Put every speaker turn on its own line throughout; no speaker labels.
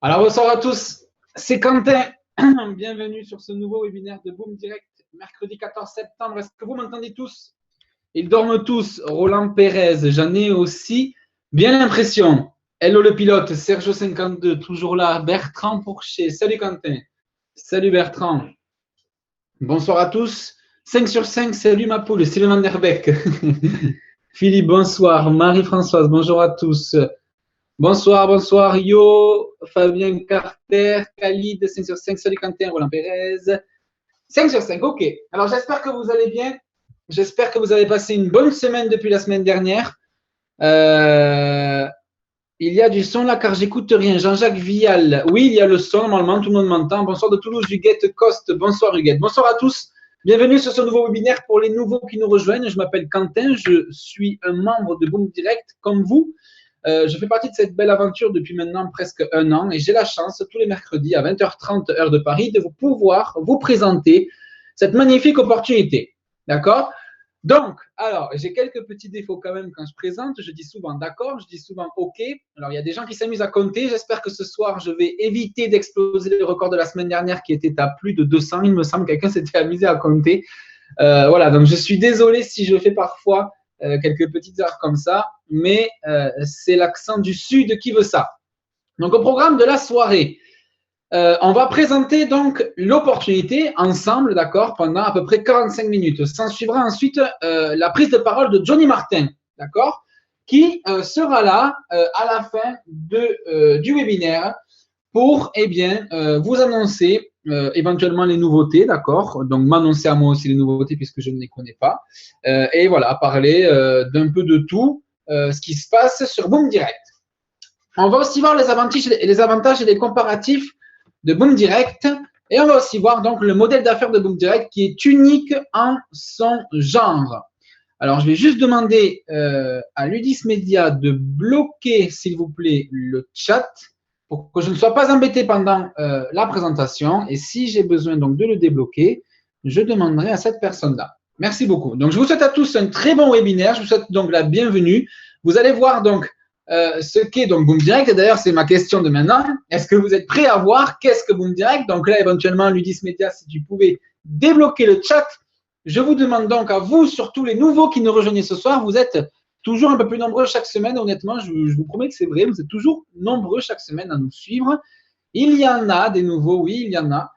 Alors, bonsoir à tous, c'est Quentin. Bienvenue sur ce nouveau webinaire de Boom Direct, mercredi 14 septembre. Est-ce que vous m'entendez tous? Ils dorment tous. Roland Pérez, j'en ai aussi bien l'impression. Hello le pilote, Sergio52, toujours là. Bertrand Pourchet, salut Quentin. Salut Bertrand. Bonsoir à tous. 5 sur 5, salut ma poule, Sylvain Derbeck. Philippe, bonsoir. Marie-Françoise, bonjour à tous. Bonsoir, bonsoir, Yo, Fabien Carter, Khalid, 5 sur 5, salut Quentin, Roland Pérez. 5 sur 5, ok. Alors, j'espère que vous allez bien. J'espère que vous avez passé une bonne semaine depuis la semaine dernière. Il y a du son là, car j'écoute rien. Jean-Jacques Vial. Oui, il y a le son, normalement, tout le monde m'entend. Bonsoir de Toulouse, Huguette Coste. Bonsoir, Huguette. Bonsoir à tous. Bienvenue sur ce nouveau webinaire pour les nouveaux qui nous rejoignent. Je m'appelle Quentin, je suis un membre de Boom Direct, comme vous. Je fais partie de cette belle aventure depuis maintenant presque un an et j'ai la chance tous les mercredis à 20h30 heure de Paris de pouvoir vous présenter cette magnifique opportunité. D'accord? Donc, alors, j'ai quelques petits défauts quand même quand je présente. Je dis souvent d'accord, je dis souvent OK. Alors, il y a des gens qui s'amusent à compter. J'espère que ce soir, je vais éviter d'exploser le record de la semaine dernière qui était à plus de 200. Il me semble que quelqu'un s'était amusé à compter. Voilà, donc je suis désolé si je fais parfois quelques petites heures comme ça, mais c'est l'accent du Sud qui veut ça. Donc, au programme de la soirée, on va présenter donc l'opportunité ensemble, d'accord, pendant à peu près 45 minutes. S'en suivra ensuite la prise de parole de Johnny Martin, d'accord, qui sera là à la fin du webinaire pour vous annoncer éventuellement les nouveautés, d'accord? Donc, m'annoncer à moi aussi les nouveautés puisque je ne les connais pas. Et voilà, parler d'un peu de tout ce qui se passe sur Boom Direct. On va aussi voir les avantages et les comparatifs de Boom Direct. Et on va aussi voir donc le modèle d'affaires de Boom Direct qui est unique en son genre. Alors, je vais juste demander à Ludis Media de bloquer, s'il vous plaît, le chat pour que je ne sois pas embêté pendant la présentation. Et si j'ai besoin donc de le débloquer, je demanderai à cette personne-là. Merci beaucoup. Donc, je vous souhaite à tous un très bon webinaire. Je vous souhaite donc la bienvenue. Vous allez voir donc ce qu'est donc Boom Direct. Et d'ailleurs, c'est ma question de maintenant. Est-ce que vous êtes prêts à voir qu'est-ce que Boom Direct? Donc là, éventuellement, Ludis Media, si tu pouvais débloquer le chat. Je vous demande donc à vous, surtout les nouveaux qui nous rejoignent ce soir, vous êtes toujours un peu plus nombreux chaque semaine, honnêtement, je vous promets que c'est vrai, vous êtes toujours nombreux chaque semaine à nous suivre. Il y en a des nouveaux, oui, il y en a.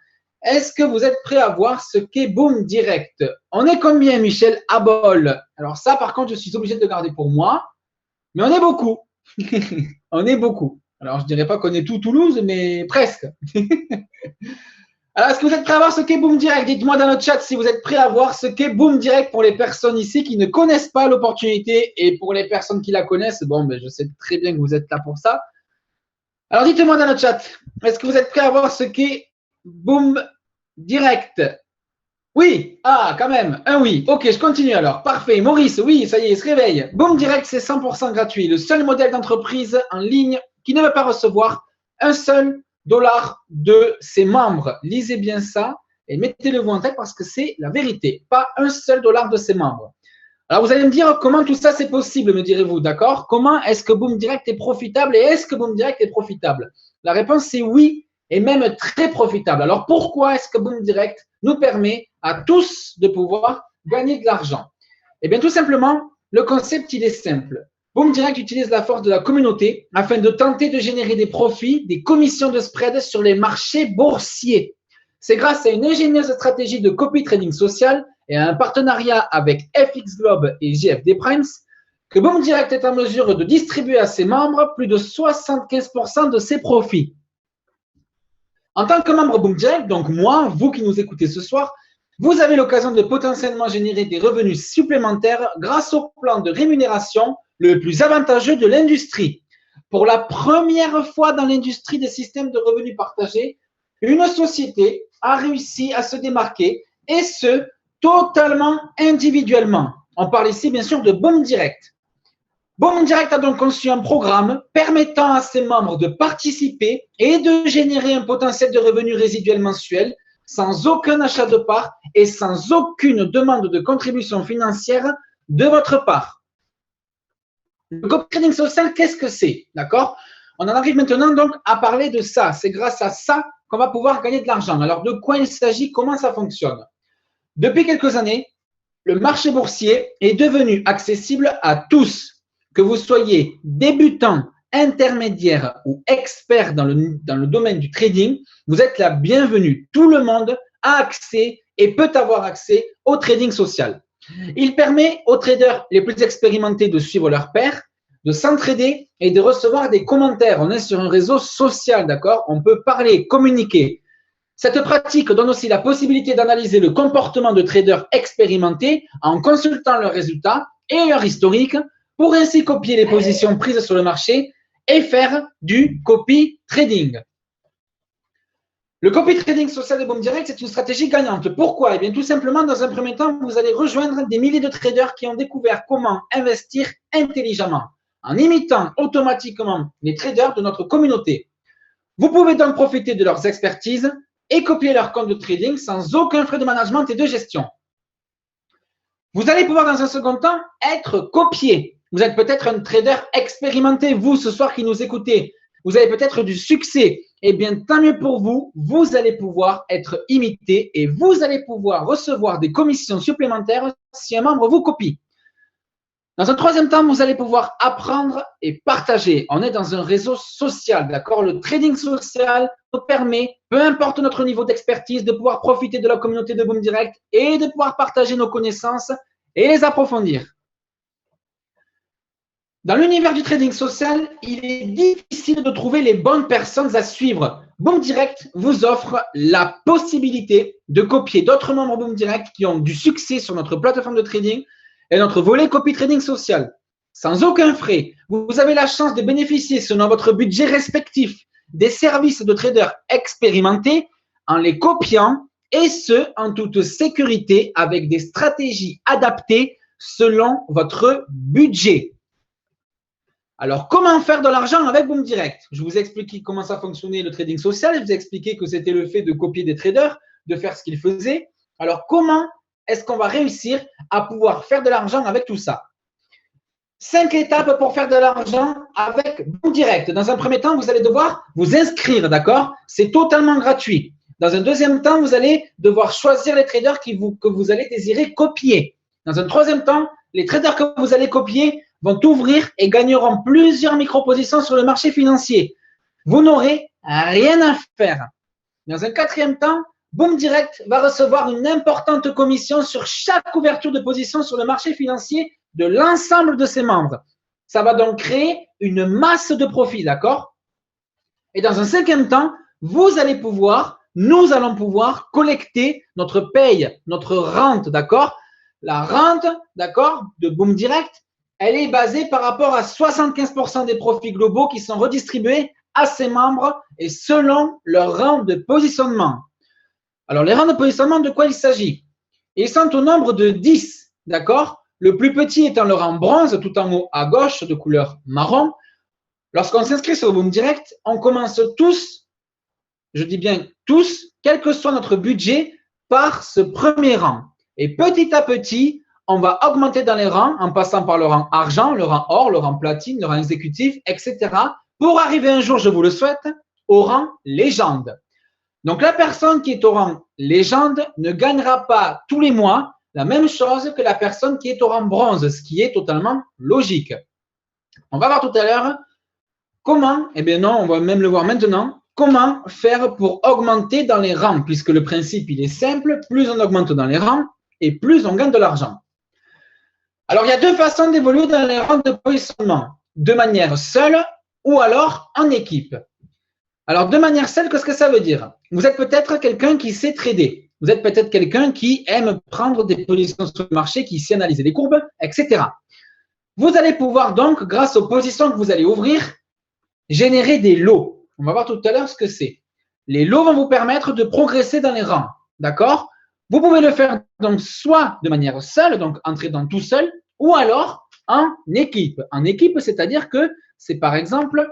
Est-ce que vous êtes prêts à voir ce qu'est Boom Direct? On est combien, Michel Abol? Alors ça, par contre, je suis obligé de le garder pour moi, mais on est beaucoup. On est beaucoup. Alors, je ne dirais pas qu'on est tout Toulouse, mais presque. Alors, est-ce que vous êtes prêts à voir ce qu'est Boom Direct? Dites-moi dans le chat si vous êtes prêts à voir ce qu'est Boom Direct pour les personnes ici qui ne connaissent pas l'opportunité et pour les personnes qui la connaissent. Bon, ben, je sais très bien que vous êtes là pour ça. Alors, dites-moi dans le chat, est-ce que vous êtes prêts à voir ce qu'est Boom Direct? Oui, ah, quand même, un oui. Ok, je continue alors. Parfait. Maurice, oui, ça y est, il se réveille. Boom Direct, c'est 100% gratuit. Le seul modèle d'entreprise en ligne qui ne veut pas recevoir un seul dollar de ses membres. Lisez bien ça et mettez-le-vous en tête parce que c'est la vérité. Pas un seul dollar de ses membres. Alors, vous allez me dire comment tout ça c'est possible, me direz-vous, d'accord? Comment est-ce que Boom Direct est profitable et est-ce que Boom Direct est profitable? La réponse c'est oui et même très profitable. Alors, pourquoi est-ce que Boom Direct nous permet à tous de pouvoir gagner de l'argent? Eh bien, tout simplement, le concept, il est simple. Boom Direct utilise la force de la communauté afin de tenter de générer des profits, des commissions de spread sur les marchés boursiers. C'est grâce à une ingénieuse stratégie de copy trading social et à un partenariat avec FX Globe et JFD Primes que Boom Direct est en mesure de distribuer à ses membres plus de 75% de ses profits. En tant que membre Boom Direct, donc moi, vous qui nous écoutez ce soir, vous avez l'occasion de potentiellement générer des revenus supplémentaires grâce au plan de rémunération le plus avantageux de l'industrie. Pour la première fois dans l'industrie des systèmes de revenus partagés, une société a réussi à se démarquer et ce, totalement individuellement. On parle ici bien sûr de Boom Direct. Boom Direct a donc conçu un programme permettant à ses membres de participer et de générer un potentiel de revenus résiduels mensuels sans aucun achat de parts et sans aucune demande de contribution financière de votre part. Le copy trading social, qu'est-ce que c'est? D'accord? On en arrive maintenant donc à parler de ça. C'est grâce à ça qu'on va pouvoir gagner de l'argent. Alors, de quoi il s'agit? Comment ça fonctionne? Depuis quelques années, le marché boursier est devenu accessible à tous. Que vous soyez débutant, intermédiaire ou expert dans le domaine du trading, vous êtes la bienvenue. Tout le monde a accès et peut avoir accès au trading social. Il permet aux traders les plus expérimentés de suivre leurs pairs, de s'entraider et de recevoir des commentaires. On est sur un réseau social, d'accord? On peut parler, communiquer. Cette pratique donne aussi la possibilité d'analyser le comportement de traders expérimentés en consultant leurs résultats et leur historique pour ainsi copier les positions prises sur le marché et faire du copy trading. Le copy trading social de Boom Direct, c'est une stratégie gagnante. Pourquoi? Eh bien, tout simplement, dans un premier temps, vous allez rejoindre des milliers de traders qui ont découvert comment investir intelligemment en imitant automatiquement les traders de notre communauté. Vous pouvez donc profiter de leurs expertises et copier leur compte de trading sans aucun frais de management et de gestion. Vous allez pouvoir dans un second temps être copié. Vous êtes peut-être un trader expérimenté, vous ce soir qui nous écoutez. Vous avez peut-être du succès. Eh bien, tant mieux pour vous, vous allez pouvoir être imité et vous allez pouvoir recevoir des commissions supplémentaires si un membre vous copie. Dans un troisième temps, vous allez pouvoir apprendre et partager. On est dans un réseau social, d'accord? Le trading social nous permet, peu importe notre niveau d'expertise, de pouvoir profiter de la communauté de Boom Direct et de pouvoir partager nos connaissances et les approfondir. Dans l'univers du trading social, il est difficile de trouver les bonnes personnes à suivre. Boom Direct vous offre la possibilité de copier d'autres membres Boom Direct qui ont du succès sur notre plateforme de trading et notre volet copy trading social. Sans aucun frais, vous avez la chance de bénéficier selon votre budget respectif des services de traders expérimentés en les copiant et ce, en toute sécurité avec des stratégies adaptées selon votre budget. Alors, comment faire de l'argent avec Boom Direct? Je vous ai expliqué comment ça fonctionnait le trading social. Je vous ai expliqué que c'était le fait de copier des traders, de faire ce qu'ils faisaient. Alors, comment est-ce qu'on va réussir à pouvoir faire de l'argent avec tout ça? 5 étapes pour faire de l'argent avec Boom Direct. Dans un premier temps, vous allez devoir vous inscrire, d'accord? C'est totalement gratuit. Dans un deuxième temps, vous allez devoir choisir les traders que vous allez désirer copier. Dans un troisième temps, les traders que vous allez copier vont ouvrir et gagneront plusieurs micro-positions sur le marché financier. Vous n'aurez rien à faire. Dans un quatrième temps, Boom Direct va recevoir une importante commission sur chaque ouverture de position sur le marché financier de l'ensemble de ses membres. Ça va donc créer une masse de profit, d'accord? Et dans un cinquième temps, nous allons pouvoir collecter notre paye, notre rente, d'accord? La rente, d'accord, de Boom Direct, elle est basée par rapport à 75% des profits globaux qui sont redistribués à ses membres et selon leur rang de positionnement. Alors, les rangs de positionnement, de quoi il s'agit? Ils sont au nombre de 10, d'accord? Le plus petit étant le rang bronze, tout en haut à gauche, de couleur marron. Lorsqu'on s'inscrit sur Boom Direct, on commence tous, je dis bien tous, quel que soit notre budget, par ce premier rang. Et petit à petit, on va augmenter dans les rangs en passant par le rang argent, le rang or, le rang platine, le rang exécutif, etc. pour arriver un jour, je vous le souhaite, au rang légende. Donc, la personne qui est au rang légende ne gagnera pas tous les mois la même chose que la personne qui est au rang bronze, ce qui est totalement logique. On va voir tout à l'heure comment, eh bien non, on va même le voir maintenant, comment faire pour augmenter dans les rangs, puisque le principe, il est simple, plus on augmente dans les rangs et plus on gagne de l'argent. Alors, il y a deux façons d'évoluer dans les rangs de positionnement, de manière seule ou alors en équipe. Alors, de manière seule, qu'est-ce que ça veut dire? Vous êtes peut-être quelqu'un qui sait trader. Vous êtes peut-être quelqu'un qui aime prendre des positions sur le marché, qui sait analyser les courbes, etc. Vous allez pouvoir donc, grâce aux positions que vous allez ouvrir, générer des lots. On va voir tout à l'heure ce que c'est. Les lots vont vous permettre de progresser dans les rangs. D'accord? Vous pouvez le faire donc soit de manière seule, donc entrer dans tout seul, ou alors en équipe. En équipe, c'est-à-dire que c'est par exemple,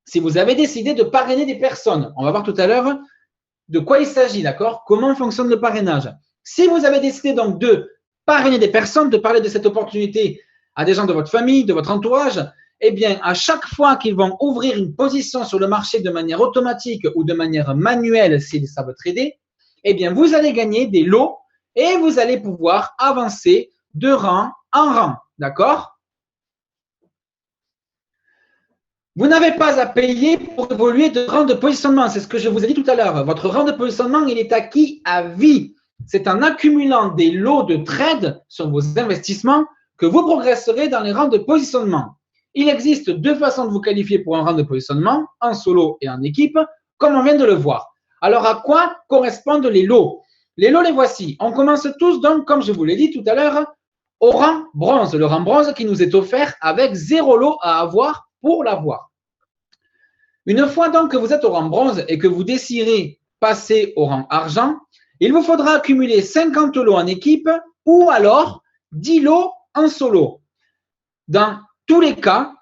si vous avez décidé de parrainer des personnes, on va voir tout à l'heure de quoi il s'agit, d'accord? Comment fonctionne le parrainage? Si vous avez décidé donc de parrainer des personnes, de parler de cette opportunité à des gens de votre famille, de votre entourage, eh bien, à chaque fois qu'ils vont ouvrir une position sur le marché de manière automatique ou de manière manuelle, s'ils savent trader, eh bien, vous allez gagner des lots et vous allez pouvoir avancer de rang en rang. D'accord? Vous n'avez pas à payer pour évoluer de rang de positionnement. C'est ce que je vous ai dit tout à l'heure. Votre rang de positionnement, il est acquis à vie. C'est en accumulant des lots de trades sur vos investissements que vous progresserez dans les rangs de positionnement. Il existe deux façons de vous qualifier pour un rang de positionnement, en solo et en équipe, comme on vient de le voir. Alors, à quoi correspondent les lots? Les lots, les voici. On commence tous donc, comme je vous l'ai dit tout à l'heure, au rang bronze. Le rang bronze qui nous est offert avec 0 lot à avoir pour l'avoir. Une fois donc que vous êtes au rang bronze et que vous désirez passer au rang argent, il vous faudra accumuler 50 lots en équipe ou alors 10 lots en solo. Dans tous les cas,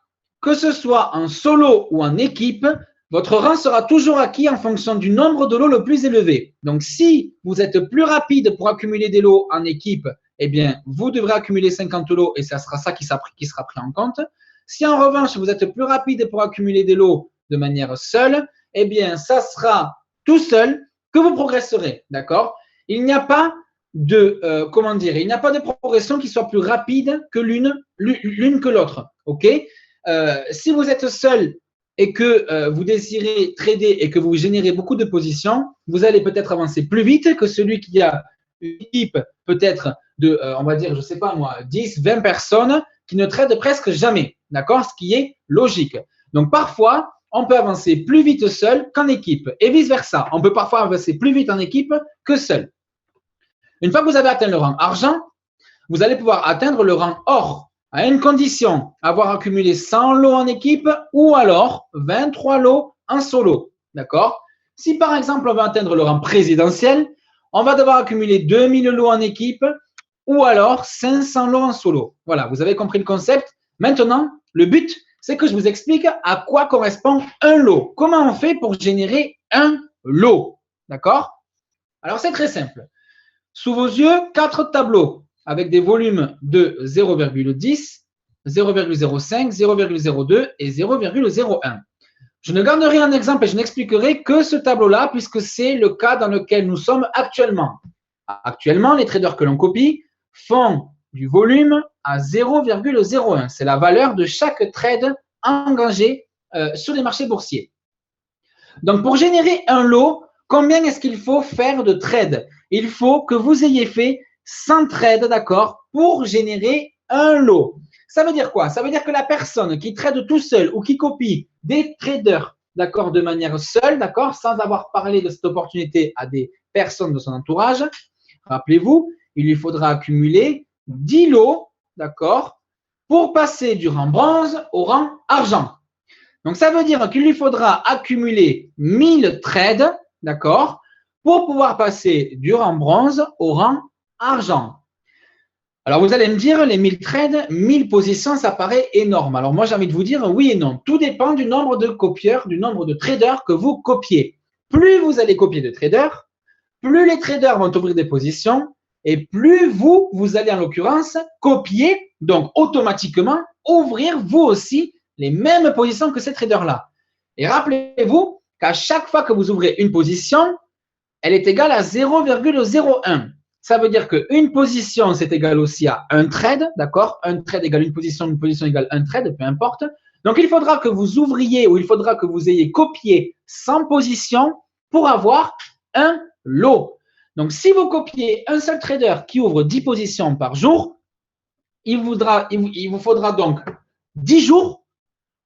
que ce soit en solo ou en équipe, votre rang sera toujours acquis en fonction du nombre de lots le plus élevé. Donc, si vous êtes plus rapide pour accumuler des lots en équipe, eh bien, vous devrez accumuler 50 lots et ça sera ça qui sera pris en compte. Si en revanche, vous êtes plus rapide pour accumuler des lots de manière seule, eh bien, ça sera tout seul que vous progresserez. D'accord? Il n'y a pas de, il n'y a pas de progression qui soit plus rapide que l'une que l'autre. OK? Si vous êtes seul et que vous désirez trader et que vous générez beaucoup de positions, vous allez peut-être avancer plus vite que celui qui a une équipe peut-être de, on va dire, je ne sais pas moi, 10, 20 personnes qui ne trade presque jamais. D'accord? Ce qui est logique. Donc, parfois, on peut avancer plus vite seul qu'en équipe et vice-versa. On peut parfois avancer plus vite en équipe que seul. Une fois que vous avez atteint le rang argent, vous allez pouvoir atteindre le rang or à une condition, avoir accumulé 100 lots en équipe ou alors 23 lots en solo. D'accord? Si par exemple on va atteindre le rang présidentiel, on va devoir accumuler 2000 lots en équipe ou alors 500 lots en solo. Voilà, vous avez compris le concept. Maintenant, le but, c'est que je vous explique à quoi correspond un lot. Comment on fait pour générer un lot? D'accord? Alors, c'est très simple. Sous vos yeux, 4 tableaux avec des volumes de 0,10, 0,05, 0,02 et 0,01. Je ne garderai un exemple et je n'expliquerai que ce tableau-là puisque c'est le cas dans lequel nous sommes actuellement. Actuellement, les traders que l'on copie font du volume à 0,01. C'est la valeur de chaque trade engagé sur les marchés boursiers. Donc, pour générer un lot, combien est-ce qu'il faut faire de trades? Il faut que vous ayez fait 100 trades, d'accord, pour générer un lot. Ça veut dire quoi? Ça veut dire que la personne qui trade tout seul ou qui copie des traders, d'accord, de manière seule, d'accord, sans avoir parlé de cette opportunité à des personnes de son entourage, rappelez-vous, il lui faudra accumuler 10 lots, d'accord, pour passer du rang bronze au rang argent. Donc, ça veut dire qu'il lui faudra accumuler 1000 trades, d'accord, pour pouvoir passer du rang bronze au rang argent. Alors, vous allez me dire, les 1000 trades, 1000 positions, ça paraît énorme. Alors, moi, j'ai envie de vous dire oui et non. Tout dépend du nombre de copieurs, du nombre de traders que vous copiez. Plus vous allez copier de traders, plus les traders vont ouvrir des positions et plus vous allez en l'occurrence copier, donc automatiquement ouvrir vous aussi les mêmes positions que ces traders-là. Et rappelez-vous qu'à chaque fois que vous ouvrez une position, elle est égale à 0,01. Ça veut dire qu'une position, c'est égal aussi à un trade, d'accord? Un trade égale une position égale un trade, peu importe. Donc, il faudra que vous ouvriez ou il faudra que vous ayez copié 100 positions pour avoir un lot. Donc, si vous copiez un seul trader qui ouvre 10 positions par jour, il vous faudra donc 10 jours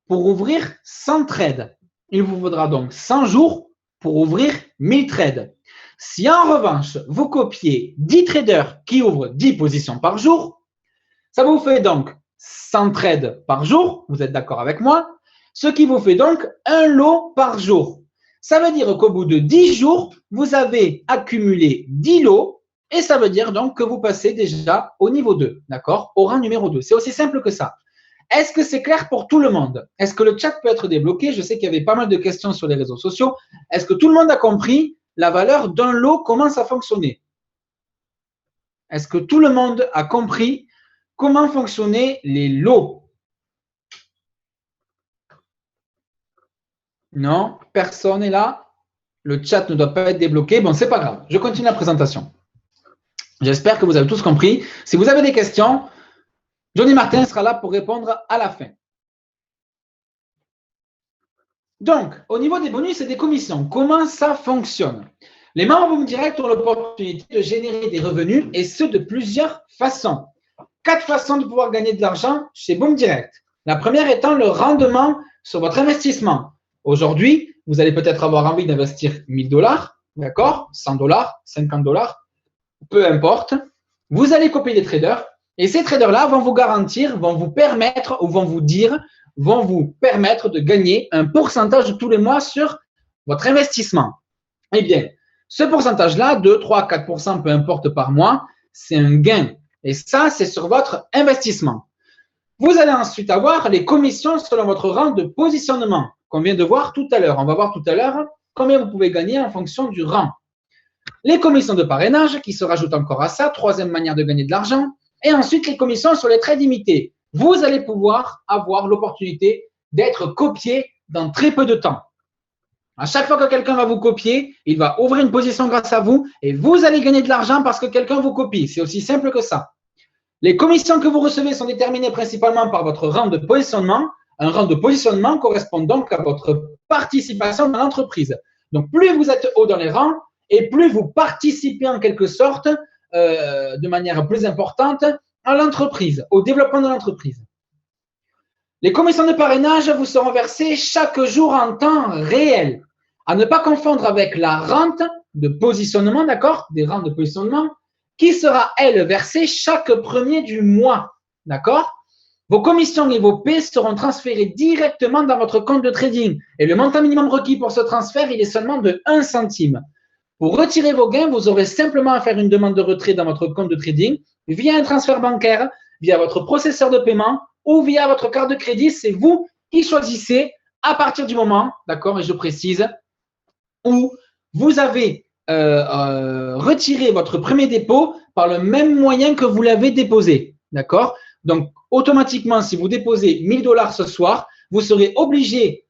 pour ouvrir 100 trades. Il vous faudra donc 100 jours pour ouvrir 1000 trades. Si en revanche, vous copiez 10 traders qui ouvrent 10 positions par jour, ça vous fait donc 100 trades par jour, vous êtes d'accord avec moi, ce qui vous fait donc un lot par jour. Ça veut dire qu'au bout de 10 jours, vous avez accumulé 10 lots et ça veut dire donc que vous passez déjà au niveau 2, d'accord, au rang numéro 2. C'est aussi simple que ça. Est-ce que c'est clair pour tout le monde? Est-ce que le chat peut être débloqué? Je sais qu'il y avait pas mal de questions sur les réseaux sociaux. Est-ce que tout le monde a compris la valeur d'un lot, comment ça fonctionnait? Est-ce que tout le monde a compris comment fonctionnaient les lots? Non, personne n'est là. Le chat ne doit pas être débloqué. Bon, c'est pas grave. Je continue la présentation. J'espère que vous avez tous compris. Si vous avez des questions, Johnny Martin sera là pour répondre à la fin. Donc, au niveau des bonus et des commissions, comment ça fonctionne? Les membres Boom Direct ont l'opportunité de générer des revenus et ce de plusieurs façons. 4 façons de pouvoir gagner de l'argent chez Boom Direct. La première étant le rendement sur votre investissement. Aujourd'hui, vous allez peut-être avoir envie d'investir 1000 $, d'accord, 100 $, 50 $, peu importe. Vous allez copier des traders et ces traders-là vont vous garantir, vont vous permettre ou vont vous permettre de gagner un pourcentage tous les mois sur votre investissement. Eh bien, ce pourcentage-là, 2, 3, 4%, peu importe par mois, c'est un gain. Et ça, c'est sur votre investissement. Vous allez ensuite avoir les commissions selon votre rang de positionnement qu'on vient de voir tout à l'heure. On va voir tout à l'heure combien vous pouvez gagner en fonction du rang. Les commissions de parrainage qui se rajoutent encore à ça, troisième manière de gagner de l'argent. Et ensuite, les commissions sur les trades limités. Vous allez pouvoir avoir l'opportunité d'être copié dans très peu de temps. À chaque fois que quelqu'un va vous copier, il va ouvrir une position grâce à vous et vous allez gagner de l'argent parce que quelqu'un vous copie. C'est aussi simple que ça. Les commissions que vous recevez sont déterminées principalement par votre rang de positionnement. Un rang de positionnement correspond donc à votre participation dans l'entreprise. Donc, plus vous êtes haut dans les rangs et plus vous participez en quelque sorte de manière plus importante à l'entreprise, au développement de l'entreprise. Les commissions de parrainage vous seront versées chaque jour en temps réel. À ne pas confondre avec la rente de positionnement, d'accord, des rentes de positionnement, qui sera, elle, versée chaque premier du mois, d'accord? Vos commissions et vos P seront transférés directement dans votre compte de trading. Et le montant minimum requis pour ce transfert, il est seulement de 1 centime. Pour retirer vos gains, vous aurez simplement à faire une demande de retrait dans votre compte de trading via un transfert bancaire, via votre processeur de paiement ou via votre carte de crédit. C'est vous qui choisissez à partir du moment, d'accord, et je précise, où vous avez retiré votre premier dépôt par le même moyen que vous l'avez déposé, d'accord? Donc, automatiquement, si vous déposez 1000 $ ce soir, vous serez obligé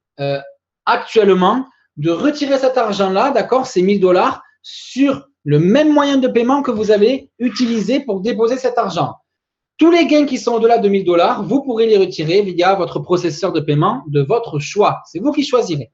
actuellement de retirer cet argent-là, d'accord, ces 1000 $, sur le même moyen de paiement que vous avez utilisé pour déposer cet argent. Tous les gains qui sont au-delà de 1000 $, vous pourrez les retirer via votre processeur de paiement de votre choix. C'est vous qui choisirez.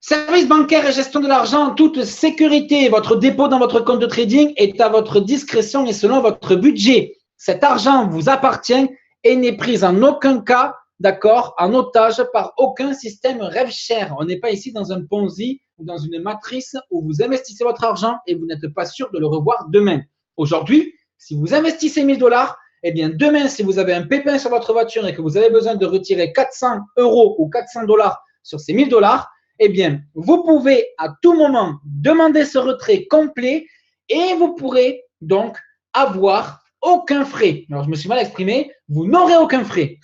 Service bancaire et gestion de l'argent en toute sécurité. Votre dépôt dans votre compte de trading est à votre discrétion et selon votre budget. Cet argent vous appartient et n'est pris en aucun cas, d'accord, en otage par aucun système rêve cher. On n'est pas ici dans un Ponzi ou dans une matrice où vous investissez votre argent et vous n'êtes pas sûr de le revoir demain. Aujourd'hui, si vous investissez 1000 $, eh bien demain, si vous avez un pépin sur votre voiture et que vous avez besoin de retirer 400 € ou 400 $ sur ces 1000 $, eh bien, vous pouvez à tout moment demander ce retrait complet et vous pourrez donc avoir aucun frais. Alors, je me suis mal exprimé, vous n'aurez aucun frais.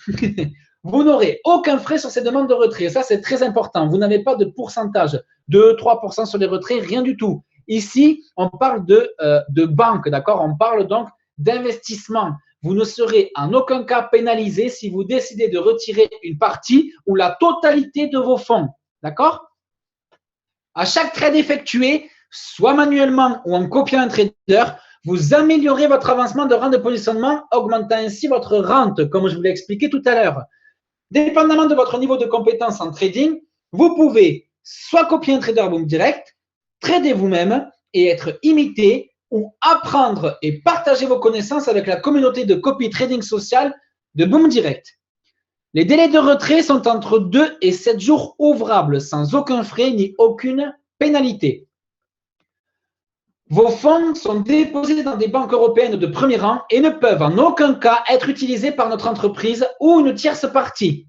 Vous n'aurez aucun frais sur ces demandes de retrait. Ça, c'est très important. Vous n'avez pas de pourcentage, 2-3% sur les retraits, rien du tout. Ici, on parle de banque, d'accord? On parle donc d'investissement. Vous ne serez en aucun cas pénalisé si vous décidez de retirer une partie ou la totalité de vos fonds. D'accord? À chaque trade effectué, soit manuellement ou en copiant un trader, vous améliorez votre avancement de rang de positionnement, augmentant ainsi votre rente, comme je vous l'ai expliqué tout à l'heure. Dépendamment de votre niveau de compétence en trading, vous pouvez soit copier un trader Boom Direct, trader vous-même et être imité, ou apprendre et partager vos connaissances avec la communauté de copy trading social de Boom Direct. Les délais de retrait sont entre 2 et 7 jours ouvrables, sans aucun frais ni aucune pénalité. Vos fonds sont déposés dans des banques européennes de premier rang et ne peuvent en aucun cas être utilisés par notre entreprise ou une tierce partie.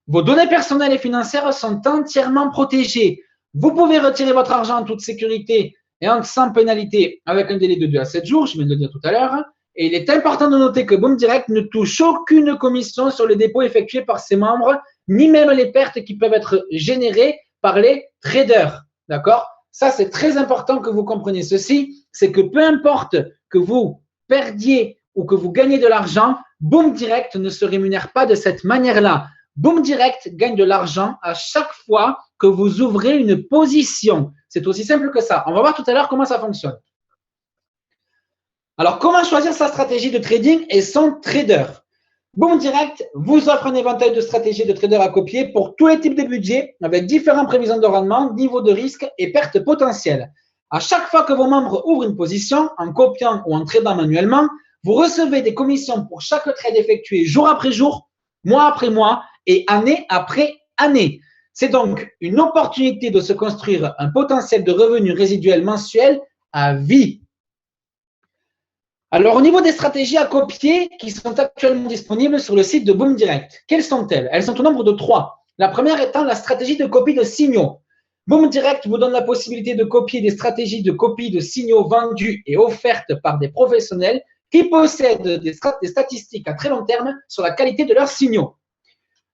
Vos données personnelles et financières sont entièrement protégées. Vous pouvez retirer votre argent en toute sécurité et sans pénalité avec un délai de 2 à 7 jours, je viens de le dire tout à l'heure. Et il est important de noter que Boom Direct ne touche aucune commission sur les dépôts effectués par ses membres, ni même les pertes qui peuvent être générées par les traders. D'accord? Ça, c'est très important que vous compreniez ceci, c'est que peu importe que vous perdiez ou que vous gagnez de l'argent, Boom Direct ne se rémunère pas de cette manière-là. Boom Direct gagne de l'argent à chaque fois que vous ouvrez une position. C'est aussi simple que ça. On va voir tout à l'heure comment ça fonctionne. Alors, comment choisir sa stratégie de trading et son trader? Boom Direct vous offre un éventail de stratégies de trader à copier pour tous les types de budgets avec différentes prévisions de rendement, niveau de risque et pertes potentielles. À chaque fois que vos membres ouvrent une position, en copiant ou en tradant manuellement, vous recevez des commissions pour chaque trade effectué jour après jour, mois après mois et année après année. C'est donc une opportunité de se construire un potentiel de revenus résiduels mensuels à vie. Alors, au niveau des stratégies à copier qui sont actuellement disponibles sur le site de Boom Direct, quelles sont-elles? Elles sont au nombre de 3. La première étant la stratégie de copie de signaux. Boom Direct vous donne la possibilité de copier des stratégies de copie de signaux vendus et offertes par des professionnels qui possèdent des statistiques à très long terme sur la qualité de leurs signaux.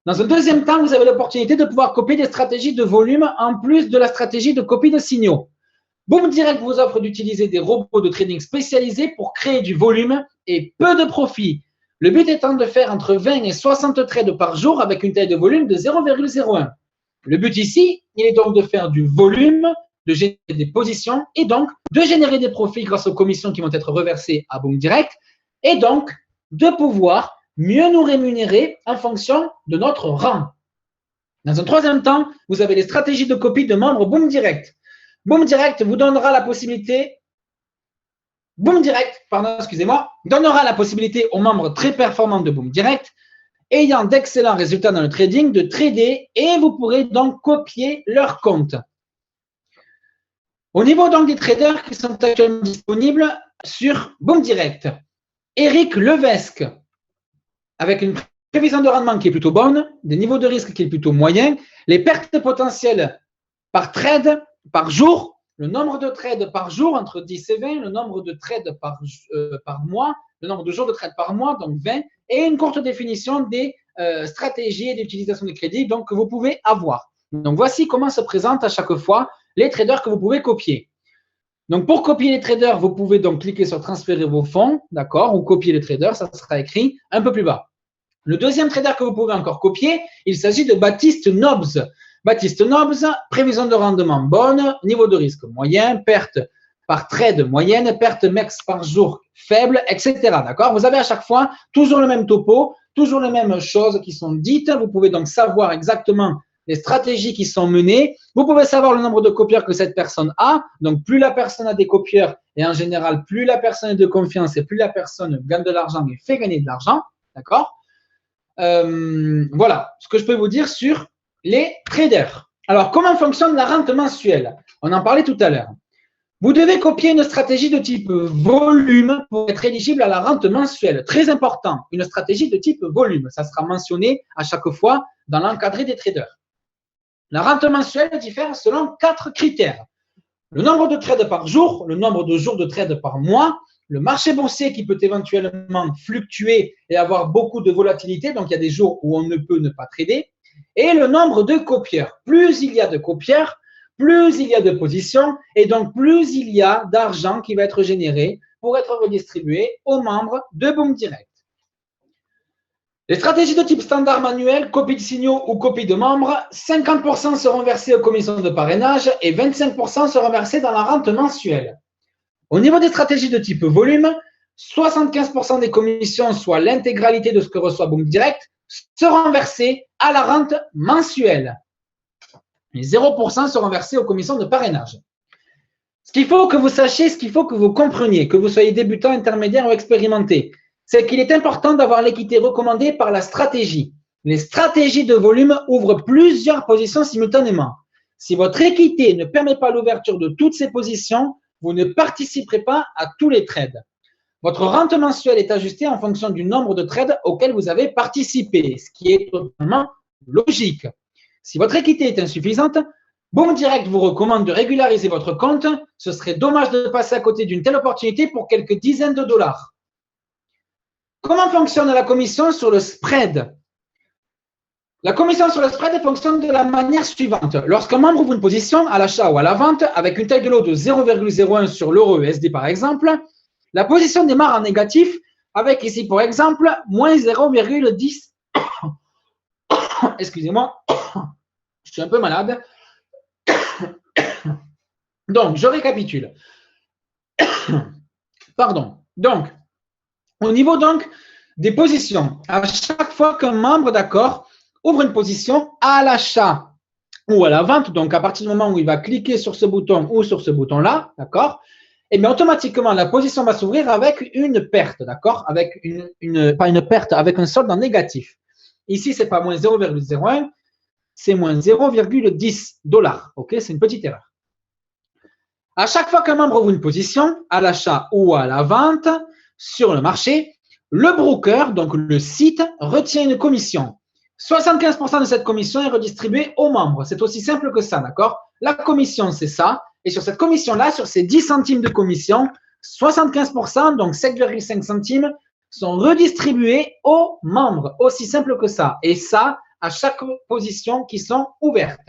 Dans un deuxième temps, vous avez l'opportunité de pouvoir copier des stratégies de volume en plus de la stratégie de copie de signaux. Boom Direct vous offre d'utiliser des robots de trading spécialisés pour créer du volume et peu de profit. Le but étant de faire entre 20 et 60 trades par jour avec une taille de volume de 0,01. Le but ici, il est donc de faire du volume, de générer des positions et donc de générer des profits grâce aux commissions qui vont être reversées à Boom Direct et donc de pouvoir mieux nous rémunérer en fonction de notre rang. Dans un troisième temps, vous avez les stratégies de copie de membres Boom Direct. Boom Direct vous donnera la possibilité, donnera la possibilité aux membres très performants de Boom Direct, ayant d'excellents résultats dans le trading, de trader et vous pourrez donc copier leur compte. Au niveau donc des traders qui sont actuellement disponibles sur Boom Direct, Eric Levesque, avec une prévision de rendement qui est plutôt bonne, des niveaux de risque qui est plutôt moyen, les pertes potentielles par trade, par jour, le nombre de trades par jour entre 10 et 20, le nombre de trades par mois, le nombre de jours de trades par mois, donc 20, et une courte définition des stratégies et d'utilisation des crédits donc, que vous pouvez avoir. Donc, voici comment se présentent à chaque fois les traders que vous pouvez copier. Donc, pour copier les traders, vous pouvez donc cliquer sur transférer vos fonds, d'accord, ou copier les traders, ça sera écrit un peu plus bas. Le deuxième trader que vous pouvez encore copier, il s'agit de Baptiste Nobbs. Baptiste Nobbs, prévision de rendement bonne, niveau de risque moyen, perte par trade moyenne, perte max par jour faible, etc. D'accord? Vous avez à chaque fois toujours le même topo, toujours les mêmes choses qui sont dites. Vous pouvez donc savoir exactement les stratégies qui sont menées. Vous pouvez savoir le nombre de copieurs que cette personne a. Donc, plus la personne a des copieurs et en général, plus la personne est de confiance et plus la personne gagne de l'argent et fait gagner de l'argent. D'accord? Voilà ce que je peux vous dire sur les traders. Alors, comment fonctionne la rente mensuelle? On en parlait tout à l'heure. Vous devez copier une stratégie de type volume pour être éligible à la rente mensuelle. Très important, une stratégie de type volume. Ça sera mentionné à chaque fois dans l'encadré des traders. La rente mensuelle diffère selon 4 critères. Le nombre de trades par jour, le nombre de jours de trades par mois, le marché boursier qui peut éventuellement fluctuer et avoir beaucoup de volatilité, donc il y a des jours où on ne peut ne pas trader, et le nombre de copieurs. Plus il y a de copieurs, plus il y a de positions, et donc plus il y a d'argent qui va être généré pour être redistribué aux membres de Boom Direct. Les stratégies de type standard manuel, copie de signaux ou copie de membres, 50% seront versés aux commissions de parrainage et 25% seront versés dans la rente mensuelle. Au niveau des stratégies de type volume, 75% des commissions, soit l'intégralité de ce que reçoit Boom Direct, seront versées à la rente mensuelle. Et 0% seront versés aux commissions de parrainage. Ce qu'il faut que vous sachiez, ce qu'il faut que vous compreniez, que vous soyez débutant, intermédiaire ou expérimenté, c'est qu'il est important d'avoir l'équité recommandée par la stratégie. Les stratégies de volume ouvrent plusieurs positions simultanément. Si votre équité ne permet pas l'ouverture de toutes ces positions, vous ne participerez pas à tous les trades. Votre rente mensuelle est ajustée en fonction du nombre de trades auxquels vous avez participé, ce qui est totalement logique. Si votre équité est insuffisante, Boom Direct vous recommande de régulariser votre compte. Ce serait dommage de passer à côté d'une telle opportunité pour quelques dizaines de dollars. Comment fonctionne la commission sur le spread? La commission sur le spread fonctionne de la manière suivante. Lorsqu'un membre ouvre une position à l'achat ou à la vente avec une taille de lot de 0,01 sur l'euro USD par exemple, la position démarre en négatif avec ici par exemple moins 0,10 Excusez-moi, je suis un peu malade. Donc, je récapitule. Pardon. Donc, au niveau donc des positions, à chaque fois qu'un membre, d'accord, ouvre une position à l'achat ou à la vente, donc à partir du moment où il va cliquer sur ce bouton ou sur ce bouton-là, d'accord, et bien automatiquement, la position va s'ouvrir avec une perte, d'accord, avec pas une perte, avec un solde en négatif. Ici, ce n'est pas moins 0,01, c'est moins 0,10 $. OK, c'est une petite erreur. À chaque fois qu'un membre ouvre une position, à l'achat ou à la vente, sur le marché, le broker, donc le site, retient une commission. 75% de cette commission est redistribuée aux membres. C'est aussi simple que ça, d'accord? La commission, c'est ça. Et sur cette commission-là, sur ces 10 centimes de commission, 75%, donc 7,5 centimes, sont redistribués aux membres. Aussi simple que ça. Et ça, à chaque position qui sont ouvertes.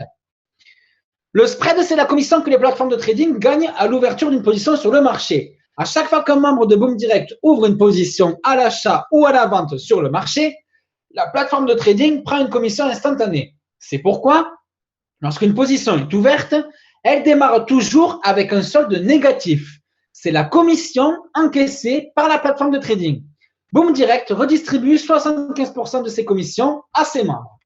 Le spread, c'est la commission que les plateformes de trading gagnent à l'ouverture d'une position sur le marché. À chaque fois qu'un membre de Boom Direct ouvre une position à l'achat ou à la vente sur le marché, la plateforme de trading prend une commission instantanée. C'est pourquoi, lorsqu'une position est ouverte, elle démarre toujours avec un solde négatif. C'est la commission encaissée par la plateforme de trading. Boom Direct redistribue 75% de ses commissions à ses membres.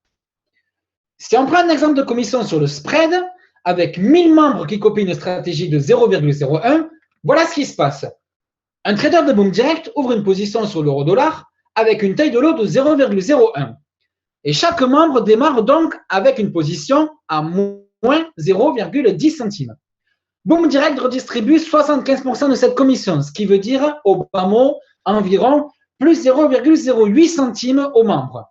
Si on prend un exemple de commission sur le spread, avec 1000 membres qui copient une stratégie de 0,01, voilà ce qui se passe. Un trader de Boom Direct ouvre une position sur l'euro-dollar avec une taille de lot de 0,01. Et chaque membre démarre donc avec une position à moins 0,10 centimes. Boom Direct redistribue 75% de cette commission, ce qui veut dire au bas mot environ plus 0,08 centimes aux membres.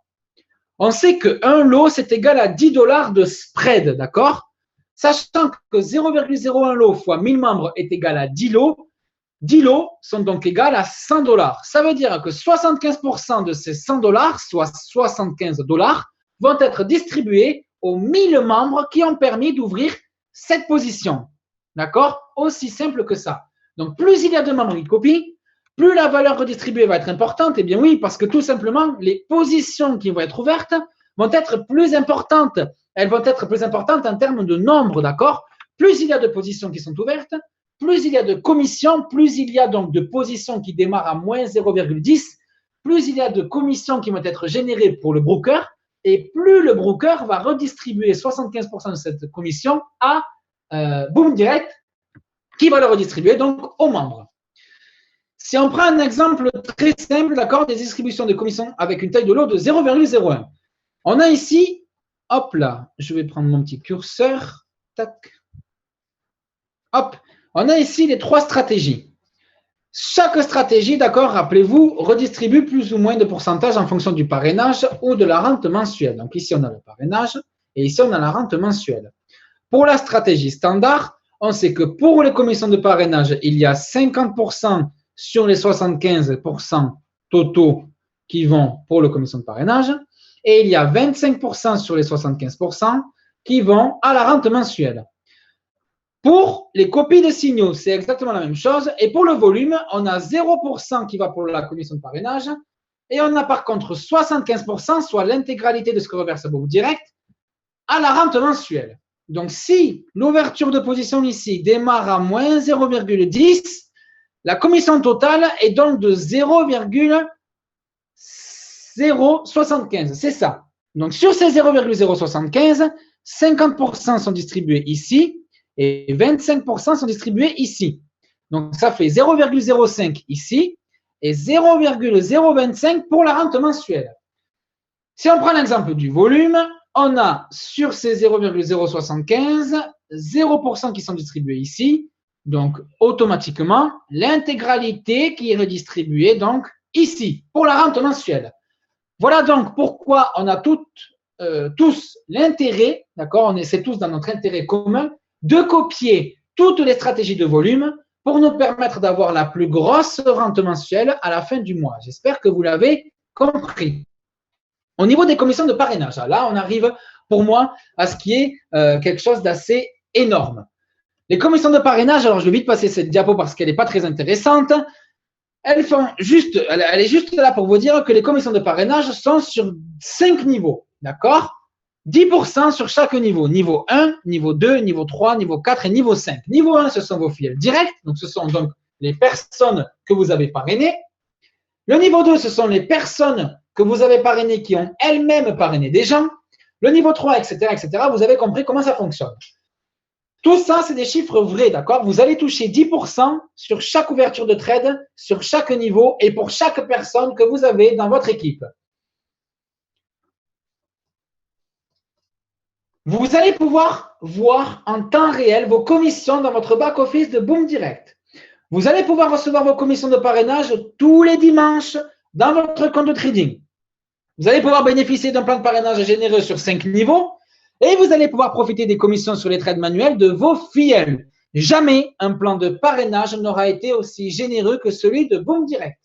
On sait qu'un lot, c'est égal à 10 $ de spread, d'accord? Sachant que 0,01 lot fois 1000 membres est égal à 10 lots, 10 lots sont donc égales à 100 $. Ça veut dire que 75% de ces 100 $, soit 75 $, vont être distribués aux 1000 membres qui ont permis d'ouvrir cette position. D'accord? Aussi simple que ça. Donc, plus il y a de membres qui copient, plus la valeur redistribuée va être importante. Eh bien oui, parce que tout simplement, les positions qui vont être ouvertes vont être plus importantes. Elles vont être plus importantes en termes de nombre, d'accord? Plus il y a de positions qui sont ouvertes, plus il y a de commissions, plus il y a donc de positions qui démarrent à moins 0,10, plus il y a de commissions qui vont être générées pour le broker, et plus le broker va redistribuer 75% de cette commission à Boom Direct, qui va le redistribuer donc aux membres. Si on prend un exemple très simple, d'accord, des distributions de commissions avec une taille de lot de 0,01. On a ici, hop là, je vais prendre mon petit curseur, tac, hop, on a ici les 3 stratégies. Chaque stratégie, d'accord, rappelez-vous, redistribue plus ou moins de pourcentage en fonction du parrainage ou de la rente mensuelle. Donc ici, on a le parrainage et ici, on a la rente mensuelle. Pour la stratégie standard, on sait que pour les commissions de parrainage, il y a 50% sur les 75% totaux qui vont pour les commissions de parrainage et il y a 25% sur les 75% qui vont à la rente mensuelle. Pour les copies de signaux, c'est exactement la même chose. Et pour le volume, on a 0% qui va pour la commission de parrainage et on a par contre 75%, soit l'intégralité de ce que reverse Boom Direct, à la rente mensuelle. Donc, si l'ouverture de position ici démarre à moins 0,10, la commission totale est donc de 0,075. C'est ça. Donc, sur ces 0,075, 50% sont distribués ici et 25% sont distribués ici. Donc, ça fait 0,05 ici et 0,025 pour la rente mensuelle. Si on prend l'exemple du volume, on a sur ces 0,075, 0% qui sont distribués ici. Donc, automatiquement, l'intégralité qui est redistribuée donc ici pour la rente mensuelle. Voilà donc pourquoi on a tous l'intérêt, d'accord, on essaie tous dans notre intérêt commun, de copier toutes les stratégies de volume pour nous permettre d'avoir la plus grosse rente mensuelle à la fin du mois. J'espère que vous l'avez compris. Au niveau des commissions de parrainage, là, on arrive pour moi à ce qui est quelque chose d'assez énorme. Les commissions de parrainage, alors je vais vite passer cette diapo parce qu'elle n'est pas très intéressante. Elle est juste là pour vous dire que les commissions de parrainage sont sur 5 niveaux, d'accord? 10% sur chaque niveau. Niveau 1, niveau 2, niveau 3, niveau 4 et niveau 5. Niveau 1, ce sont vos filiales directes. Donc, ce sont donc les personnes que vous avez parrainées. Le niveau 2, ce sont les personnes que vous avez parrainées qui ont elles-mêmes parrainé des gens. Le niveau 3, etc., etc. Vous avez compris comment ça fonctionne. Tout ça, c'est des chiffres vrais, d'accord? Vous allez toucher 10% sur chaque ouverture de trade, sur chaque niveau et pour chaque personne que vous avez dans votre équipe. Vous allez pouvoir voir en temps réel vos commissions dans votre back-office de Boom Direct. Vous allez pouvoir recevoir vos commissions de parrainage tous les dimanches dans votre compte de trading. Vous allez pouvoir bénéficier d'un plan de parrainage généreux sur 5 niveaux et vous allez pouvoir profiter des commissions sur les trades manuels de vos filiales. Jamais un plan de parrainage n'aura été aussi généreux que celui de Boom Direct.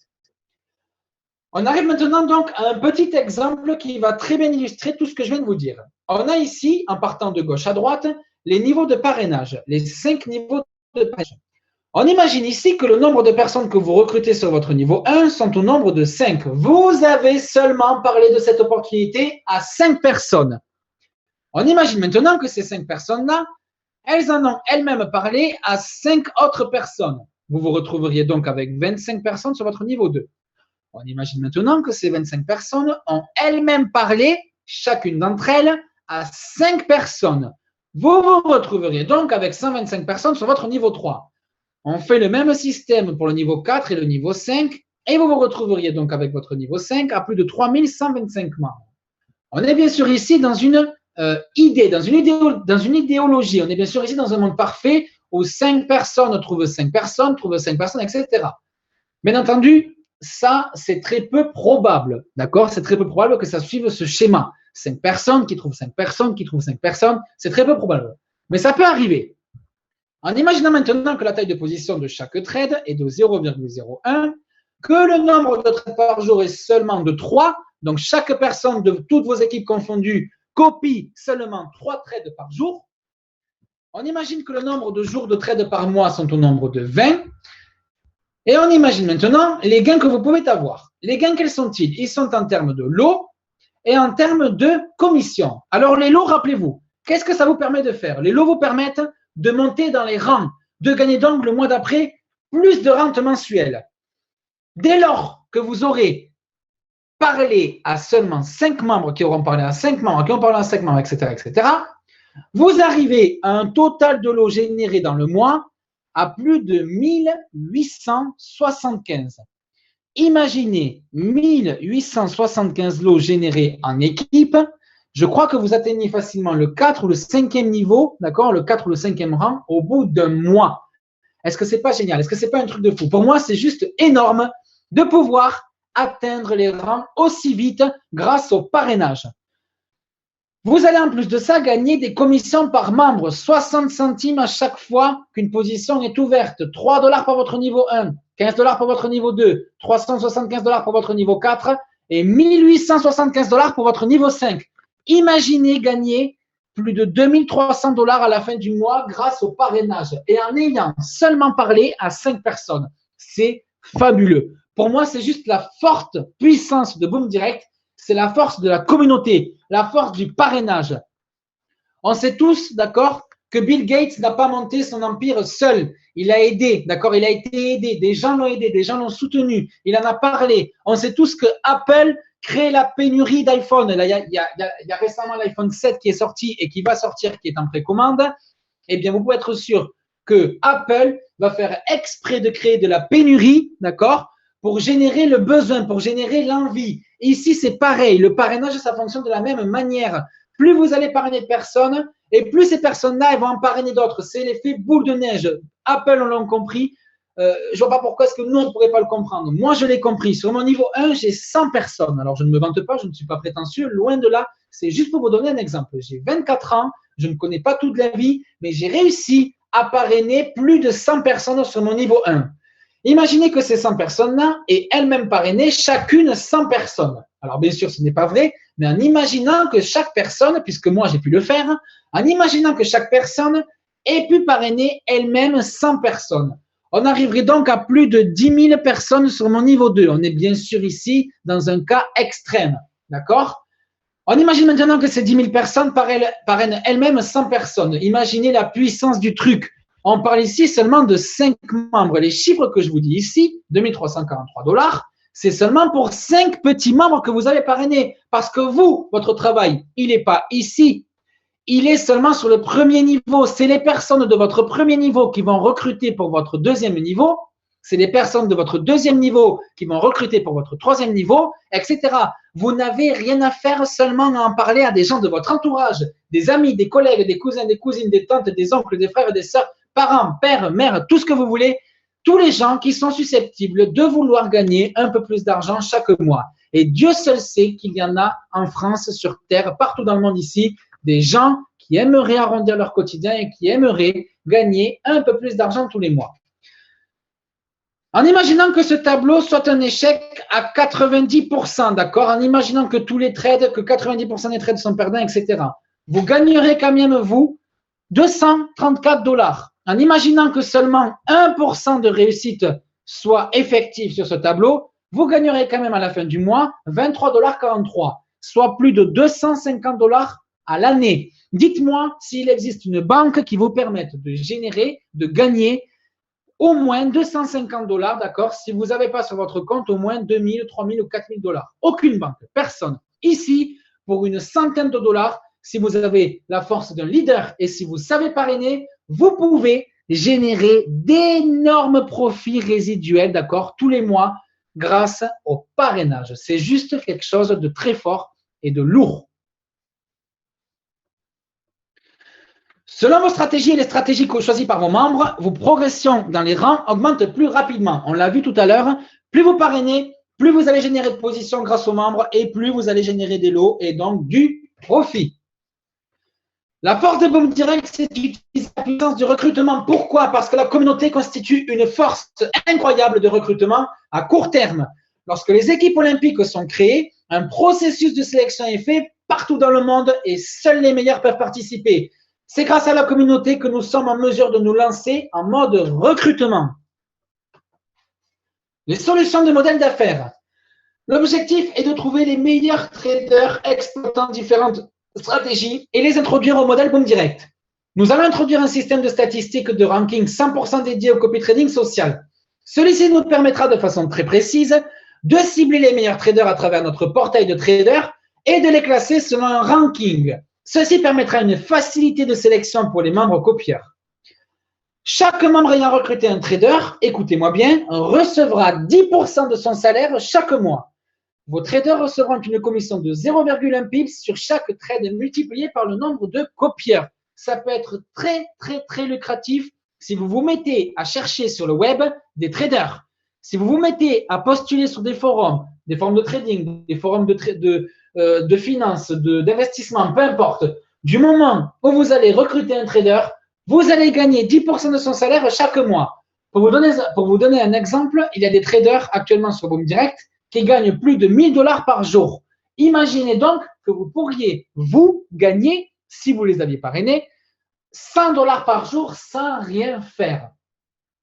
On arrive maintenant donc à un petit exemple qui va très bien illustrer tout ce que je viens de vous dire. On a ici, en partant de gauche à droite, les niveaux de parrainage, les 5 niveaux de parrainage. On imagine ici que le nombre de personnes que vous recrutez sur votre niveau 1 sont au nombre de 5. Vous avez seulement parlé de cette opportunité à 5 personnes. On imagine maintenant que ces 5 personnes-là, elles en ont elles-mêmes parlé à 5 autres personnes. Vous vous retrouveriez donc avec 25 personnes sur votre niveau 2. On imagine maintenant que ces 25 personnes ont elles-mêmes parlé, chacune d'entre elles, à 5 personnes. Vous vous retrouveriez donc avec 125 personnes sur votre niveau 3. On fait le même système pour le niveau 4 et le niveau 5 et vous vous retrouveriez donc avec votre niveau 5 à plus de 3125 membres. On est bien sûr ici dans une idée, dans une idéologie. On est bien sûr ici dans un monde parfait où 5 personnes trouvent 5 personnes, etc. Bien entendu, ça, c'est très peu probable. D'accord? C'est très peu probable que ça suive ce schéma. 5 personnes qui trouvent 5 personnes, qui trouvent 5 personnes, c'est très peu probable. Mais ça peut arriver. En imaginant maintenant que la taille de position de chaque trade est de 0,01, que le nombre de trades par jour est seulement de 3, donc chaque personne de toutes vos équipes confondues copie seulement 3 trades par jour, on imagine que le nombre de jours de trades par mois sont au nombre de 20, et on imagine maintenant les gains que vous pouvez avoir. Les gains, quels sont-ils? Ils sont en termes de lots et en termes de commissions. Alors les lots, rappelez-vous, qu'est-ce que ça vous permet de faire? Les lots vous permettent de monter dans les rangs, de gagner donc le mois d'après plus de rente mensuelle. Dès lors que vous aurez parlé à seulement 5 membres, qui auront parlé à 5 membres, qui ont parlé à 5 membres, etc., vous arrivez à un total de lots générés dans le mois à plus de 1875. Imaginez 1875 lots générés en équipe. Je crois que vous atteignez facilement le 4 ou le 5e niveau, d'accord, le 4 ou le 5e rang au bout d'un mois. Est-ce que ce n'est pas génial? Est-ce que ce n'est pas un truc de fou? Pour moi, c'est juste énorme de pouvoir atteindre les rangs aussi vite grâce au parrainage. Vous allez en plus de ça gagner des commissions par membre, 60 centimes à chaque fois qu'une position est ouverte, 3 $ pour votre niveau 1, 15 $ pour votre niveau 2, 375 $ pour votre niveau 4 et 1875 $ pour votre niveau 5. Imaginez gagner plus de 2300 $ à la fin du mois grâce au parrainage et en ayant seulement parlé à 5 personnes. C'est fabuleux. Pour moi, c'est juste la forte puissance de Boom Direct. C'est la force de la communauté, la force du parrainage. On sait tous, d'accord, que Bill Gates n'a pas monté son empire seul. Il a aidé, d'accord, il a été aidé. Des gens l'ont aidé, des gens l'ont soutenu. Il en a parlé. On sait tous que Apple crée la pénurie d'iPhone. Là, il y a récemment l'iPhone 7 qui est sorti et qui va sortir, qui est en précommande. Eh bien, vous pouvez être sûr que Apple va faire exprès de créer de la pénurie, d'accord, pour générer le besoin, pour générer l'envie. Ici, c'est pareil. Le parrainage, ça fonctionne de la même manière. Plus vous allez parrainer de personnes, et plus ces personnes-là, elles vont en parrainer d'autres. C'est l'effet boule de neige. Apple, on l'a compris. Je ne vois pas pourquoi est-ce que nous, on ne pourrait pas le comprendre. Moi, je l'ai compris. Sur mon niveau 1, j'ai 100 personnes. Alors, je ne me vante pas, je ne suis pas prétentieux. Loin de là, c'est juste pour vous donner un exemple. J'ai 24 ans, je ne connais pas toute la vie, mais j'ai réussi à parrainer plus de 100 personnes sur mon niveau 1. Imaginez que ces 100 personnes-là aient elles-mêmes parrainé chacune 100 personnes. Alors, bien sûr, ce n'est pas vrai, mais en imaginant que chaque personne, puisque moi, j'ai pu le faire, en imaginant que chaque personne ait pu parrainer elle-même 100 personnes. On arriverait donc à plus de 10 000 personnes sur mon niveau 2. On est bien sûr ici dans un cas extrême, d'accord? On imagine maintenant que ces 10 000 personnes parrainent elles-mêmes 100 personnes. Imaginez la puissance du truc. On parle ici seulement de 5 membres. Les chiffres que je vous dis ici, 2343 $, c'est seulement pour 5 petits membres que vous avez parrainés. Parce que vous, votre travail, il n'est pas ici. Il est seulement sur le premier niveau. C'est les personnes de votre premier niveau qui vont recruter pour votre deuxième niveau. C'est les personnes de votre deuxième niveau qui vont recruter pour votre troisième niveau, etc. Vous n'avez rien à faire seulement à en parler à des gens de votre entourage, des amis, des collègues, des cousins, des cousines, des tantes, des oncles, des frères, des sœurs, parents, pères, mères, tout ce que vous voulez. Tous les gens qui sont susceptibles de vouloir gagner un peu plus d'argent chaque mois. Et Dieu seul sait qu'il y en a en France, sur Terre, partout dans le monde ici, des gens qui aimeraient arrondir leur quotidien et qui aimeraient gagner un peu plus d'argent tous les mois. En imaginant que ce tableau soit un échec à 90%, d'accord? En imaginant que tous les trades, que 90% des trades sont perdants, etc. Vous gagnerez quand même, vous, 234 $. En imaginant que seulement 1% de réussite soit effective sur ce tableau, vous gagnerez quand même à la fin du mois 23,43 $, soit plus de 250 $ à l'année. Dites-moi s'il existe une banque qui vous permette de générer, de gagner au moins 250 $, d'accord? Si vous n'avez pas sur votre compte au moins 2 000, 3 000 ou 4 000 $. Aucune banque, personne. Ici, pour une centaine de dollars, si vous avez la force d'un leader et si vous savez parrainer, vous pouvez générer d'énormes profits résiduels, d'accord, tous les mois grâce au parrainage. C'est juste quelque chose de très fort et de lourd. Selon vos stratégies et les stratégies choisies par vos membres, vos progressions dans les rangs augmentent plus rapidement. On l'a vu tout à l'heure, plus vous parrainez, plus vous allez générer de positions grâce aux membres et plus vous allez générer des lots et donc du profit. La force de Boom Direct, c'est d'utiliser la puissance du recrutement. Pourquoi? Parce que la communauté constitue une force incroyable de recrutement à court terme. Lorsque les équipes olympiques sont créées, un processus de sélection est fait partout dans le monde et seuls les meilleurs peuvent participer. C'est grâce à la communauté que nous sommes en mesure de nous lancer en mode recrutement. Les solutions de modèles d'affaires. L'objectif est de trouver les meilleurs traders exploitant différentes stratégies et les introduire au modèle Boom Direct. Nous allons introduire un système de statistiques de ranking 100% dédié au copy trading social. Celui-ci nous permettra de façon très précise de cibler les meilleurs traders à travers notre portail de traders et de les classer selon un ranking. Ceci permettra une facilité de sélection pour les membres copieurs. Chaque membre ayant recruté un trader, écoutez-moi bien, recevra 10% de son salaire chaque mois. Vos traders recevront une commission de 0,1 pips sur chaque trade multiplié par le nombre de copieurs. Ça peut être très, très, très lucratif si vous vous mettez à chercher sur le web des traders. Si vous vous mettez à postuler sur des forums de trading, des forums de finance, d'investissement, peu importe, du moment où vous allez recruter un trader, vous allez gagner 10% de son salaire chaque mois. Pour vous donner un exemple, il y a des traders actuellement sur Boom Direct qui gagnent plus de 1 000 $ par jour. Imaginez donc que vous pourriez, vous, gagner, si vous les aviez parrainés, 100 $ par jour sans rien faire.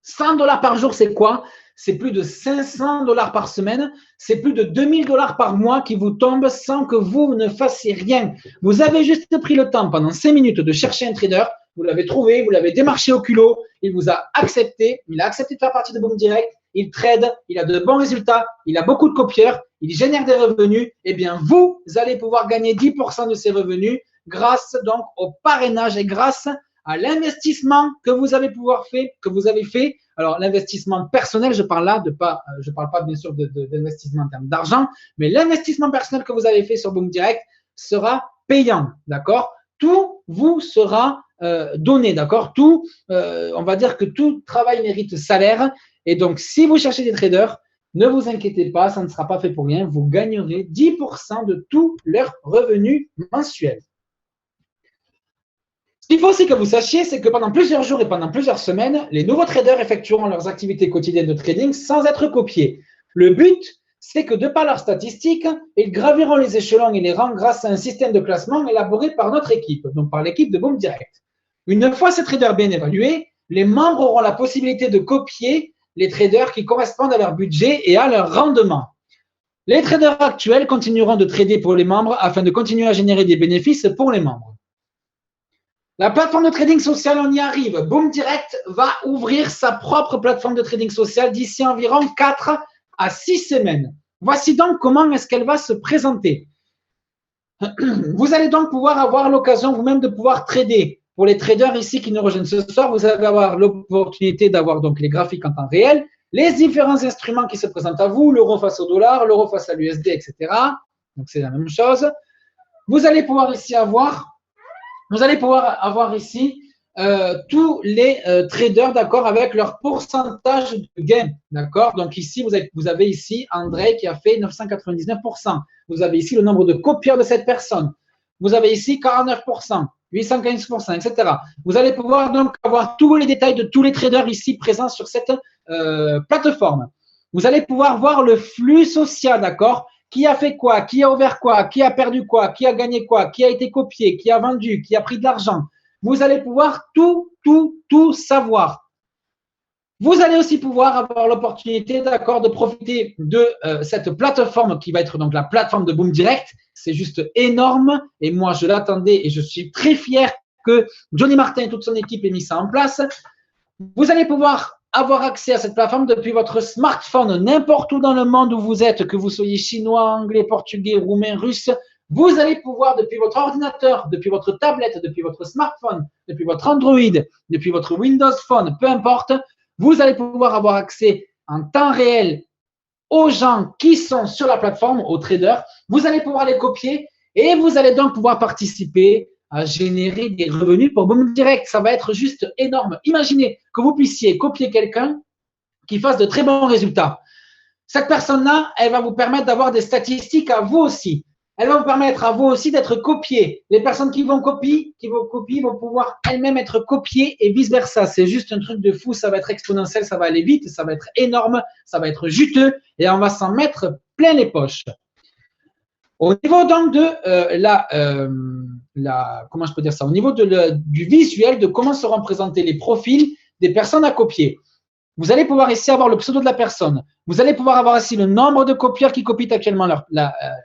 100 $ par jour, c'est quoi? C'est plus de 500 $ par semaine, c'est plus de 2 000 $ par mois qui vous tombent sans que vous ne fassiez rien. Vous avez juste pris le temps pendant 5 minutes de chercher un trader, vous l'avez trouvé, vous l'avez démarché au culot, il vous a accepté, il a accepté de faire partie de Boom Direct, il trade, il a de bons résultats, il a beaucoup de copieurs, il génère des revenus, eh bien vous allez pouvoir gagner 10% de ces revenus grâce donc au parrainage et grâce à l'investissement que vous avez fait. Alors l'investissement personnel, je parle pas bien sûr d'investissement en termes d'argent, mais l'investissement personnel que vous avez fait sur Boom Direct sera payant, d'accord? Tout vous sera donné, d'accord? On va dire que tout travail mérite salaire. Et donc, si vous cherchez des traders, ne vous inquiétez pas, ça ne sera pas fait pour rien. Vous gagnerez 10% de tous leurs revenus mensuels. Ce qu'il faut aussi que vous sachiez, c'est que pendant plusieurs jours et pendant plusieurs semaines, les nouveaux traders effectueront leurs activités quotidiennes de trading sans être copiés. Le but, c'est que de par leurs statistiques, ils graviront les échelons et les rangs grâce à un système de classement élaboré par notre équipe, donc par l'équipe de Boom Direct. Une fois ces traders bien évalués, les membres auront la possibilité de copier les traders qui correspondent à leur budget et à leur rendement. Les traders actuels continueront de trader pour les membres afin de continuer à générer des bénéfices pour les membres. La plateforme de trading social, on y arrive. Boom Direct va ouvrir sa propre plateforme de trading social d'ici environ 4 à 6 semaines. Voici donc comment est-ce qu'elle va se présenter. Vous allez donc pouvoir avoir l'occasion vous-même de pouvoir trader. Pour les traders ici qui nous rejoignent ce soir, vous allez avoir l'opportunité d'avoir donc les graphiques en temps réel, les différents instruments qui se présentent à vous, l'euro face au dollar, l'euro face à l'USD, etc. Donc c'est la même chose. Vous allez pouvoir ici avoir ici tous les traders, d'accord, avec leur pourcentage de gain, d'accord. Donc ici, vous avez ici André qui a fait 999%. Vous avez ici le nombre de copieurs de cette personne. Vous avez ici 49%, 815%, etc. Vous allez pouvoir donc avoir tous les détails de tous les traders ici présents sur cette plateforme. Vous allez pouvoir voir le flux social, d'accord. Qui a fait quoi, qui a ouvert quoi, qui a perdu quoi, qui a gagné quoi, qui a été copié, qui a vendu, qui a pris de l'argent. Vous allez pouvoir tout savoir. Vous allez aussi pouvoir avoir l'opportunité, d'accord, de profiter de cette plateforme qui va être donc la plateforme de Boom Direct. C'est juste énorme et moi je l'attendais et je suis très fier que Johnny Martin et toute son équipe aient mis ça en place. Vous allez pouvoir avoir accès à cette plateforme depuis votre smartphone, n'importe où dans le monde où vous êtes, que vous soyez chinois, anglais, portugais, roumain, russe, vous allez pouvoir, depuis votre ordinateur, depuis votre tablette, depuis votre smartphone, depuis votre Android, depuis votre Windows Phone, peu importe, vous allez pouvoir avoir accès en temps réel aux gens qui sont sur la plateforme, aux traders. Vous allez pouvoir les copier et vous allez donc pouvoir participer à générer des revenus pour Boom Direct. Ça va être juste énorme. Imaginez que vous puissiez copier quelqu'un qui fasse de très bons résultats. Cette personne-là, elle va vous permettre d'avoir des statistiques à vous aussi. Elle va vous permettre à vous aussi d'être copié. Les personnes qui vont copier vont pouvoir elles-mêmes être copiées et vice-versa. C'est juste un truc de fou. Ça va être exponentiel, ça va aller vite, ça va être énorme, ça va être juteux et on va s'en mettre plein les poches. Au niveau donc de comment je peux dire ça, au niveau du visuel, de comment seront présentés les profils des personnes à copier. Vous allez pouvoir ici avoir le pseudo de la personne. Vous allez pouvoir avoir ici le nombre de copieurs qui copient actuellement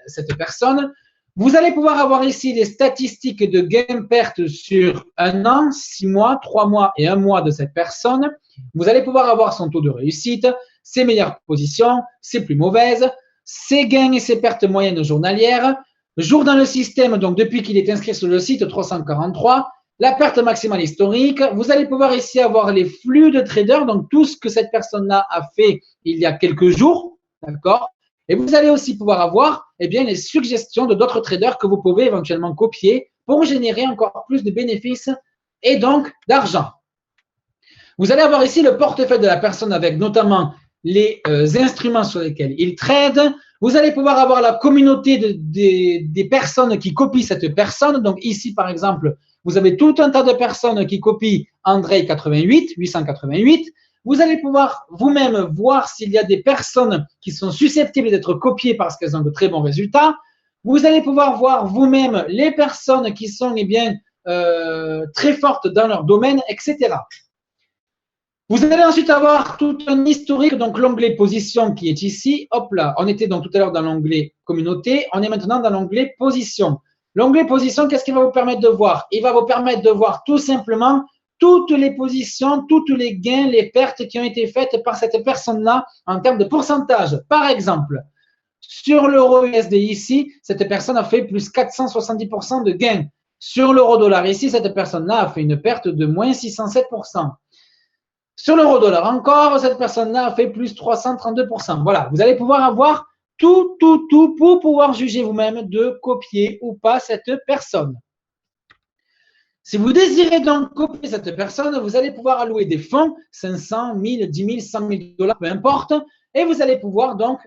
cette personne. Vous allez pouvoir avoir ici les statistiques de gain-perte sur 1 an, 6 mois, 3 mois et 1 mois de cette personne. Vous allez pouvoir avoir son taux de réussite, ses meilleures positions, ses plus mauvaises, ses gains et ses pertes moyennes journalières, jour dans le système, donc depuis qu'il est inscrit sur le site, 343, la perte maximale historique. Vous allez pouvoir ici avoir les flux de traders, donc tout ce que cette personne-là a fait il y a quelques jours, d'accord. Et vous allez aussi pouvoir avoir les suggestions de d'autres traders que vous pouvez éventuellement copier pour générer encore plus de bénéfices et donc d'argent. Vous allez avoir ici le portefeuille de la personne avec notamment les instruments sur lesquels il trade. Vous allez pouvoir avoir la communauté des personnes qui copient cette personne. Donc ici, par exemple, vous avez tout un tas de personnes qui copient André 888. Vous allez pouvoir vous-même voir s'il y a des personnes qui sont susceptibles d'être copiées parce qu'elles ont de très bons résultats. Vous allez pouvoir voir vous-même les personnes qui sont très fortes dans leur domaine, etc. Vous allez ensuite avoir tout un historique, donc l'onglet position qui est ici. Hop là, on était donc tout à l'heure dans l'onglet communauté, on est maintenant dans l'onglet position. L'onglet position, qu'est-ce qu'il va vous permettre de voir? Il va vous permettre de voir tout simplement toutes les positions, tous les gains, les pertes qui ont été faites par cette personne-là en termes de pourcentage. Par exemple, sur l'euro USD ici, cette personne a fait plus 470% de gains. Sur l'euro dollar ici, cette personne-là a fait une perte de moins 607%. Sur l'euro dollar encore, cette personne-là a fait plus 332%. Voilà, vous allez pouvoir avoir tout pour pouvoir juger vous-même de copier ou pas cette personne. Si vous désirez donc copier cette personne, vous allez pouvoir allouer des fonds, 500, 1000, 10 000, 100 000 $, peu importe, et vous allez pouvoir donc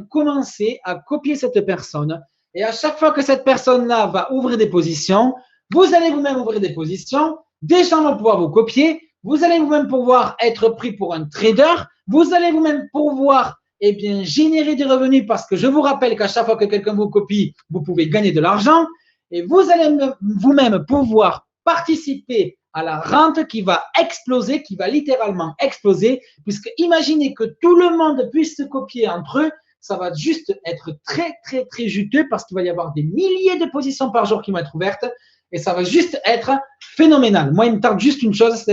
commencer à copier cette personne. Et à chaque fois que cette personne-là va ouvrir des positions, vous allez vous-même ouvrir des positions, des gens vont pouvoir vous copier. Vous allez vous-même pouvoir être pris pour un trader. Vous allez vous-même pouvoir générer des revenus parce que je vous rappelle qu'à chaque fois que quelqu'un vous copie, vous pouvez gagner de l'argent. Et vous allez vous-même pouvoir participer à la rente qui va exploser, qui va littéralement exploser, puisque imaginez que tout le monde puisse se copier entre eux. ça va juste être très, très, très juteux parce qu'il va y avoir des milliers de positions par jour qui vont être ouvertes et ça va juste être phénoménal. Moi, il me tarde juste une chose, c'est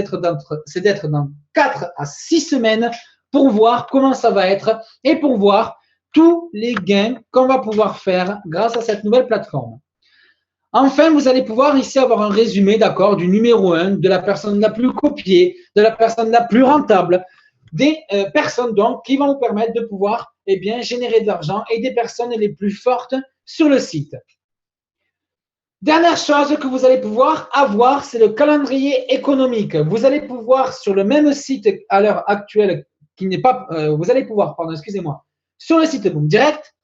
d'être dans 4 à 6 semaines pour voir comment ça va être et pour voir tous les gains qu'on va pouvoir faire grâce à cette nouvelle plateforme. Enfin, vous allez pouvoir ici avoir un résumé, d'accord, du numéro 1, de la personne la plus copiée, de la personne la plus rentable, des personnes donc qui vont vous permettre de pouvoir générer de l'argent et des personnes les plus fortes sur le site. Dernière chose que vous allez pouvoir avoir, c'est le calendrier économique. Vous allez pouvoir sur le même site à l'heure actuelle, qui n'est pas, vous allez pouvoir, pardon, excusez-moi, sur le site Boom Direct,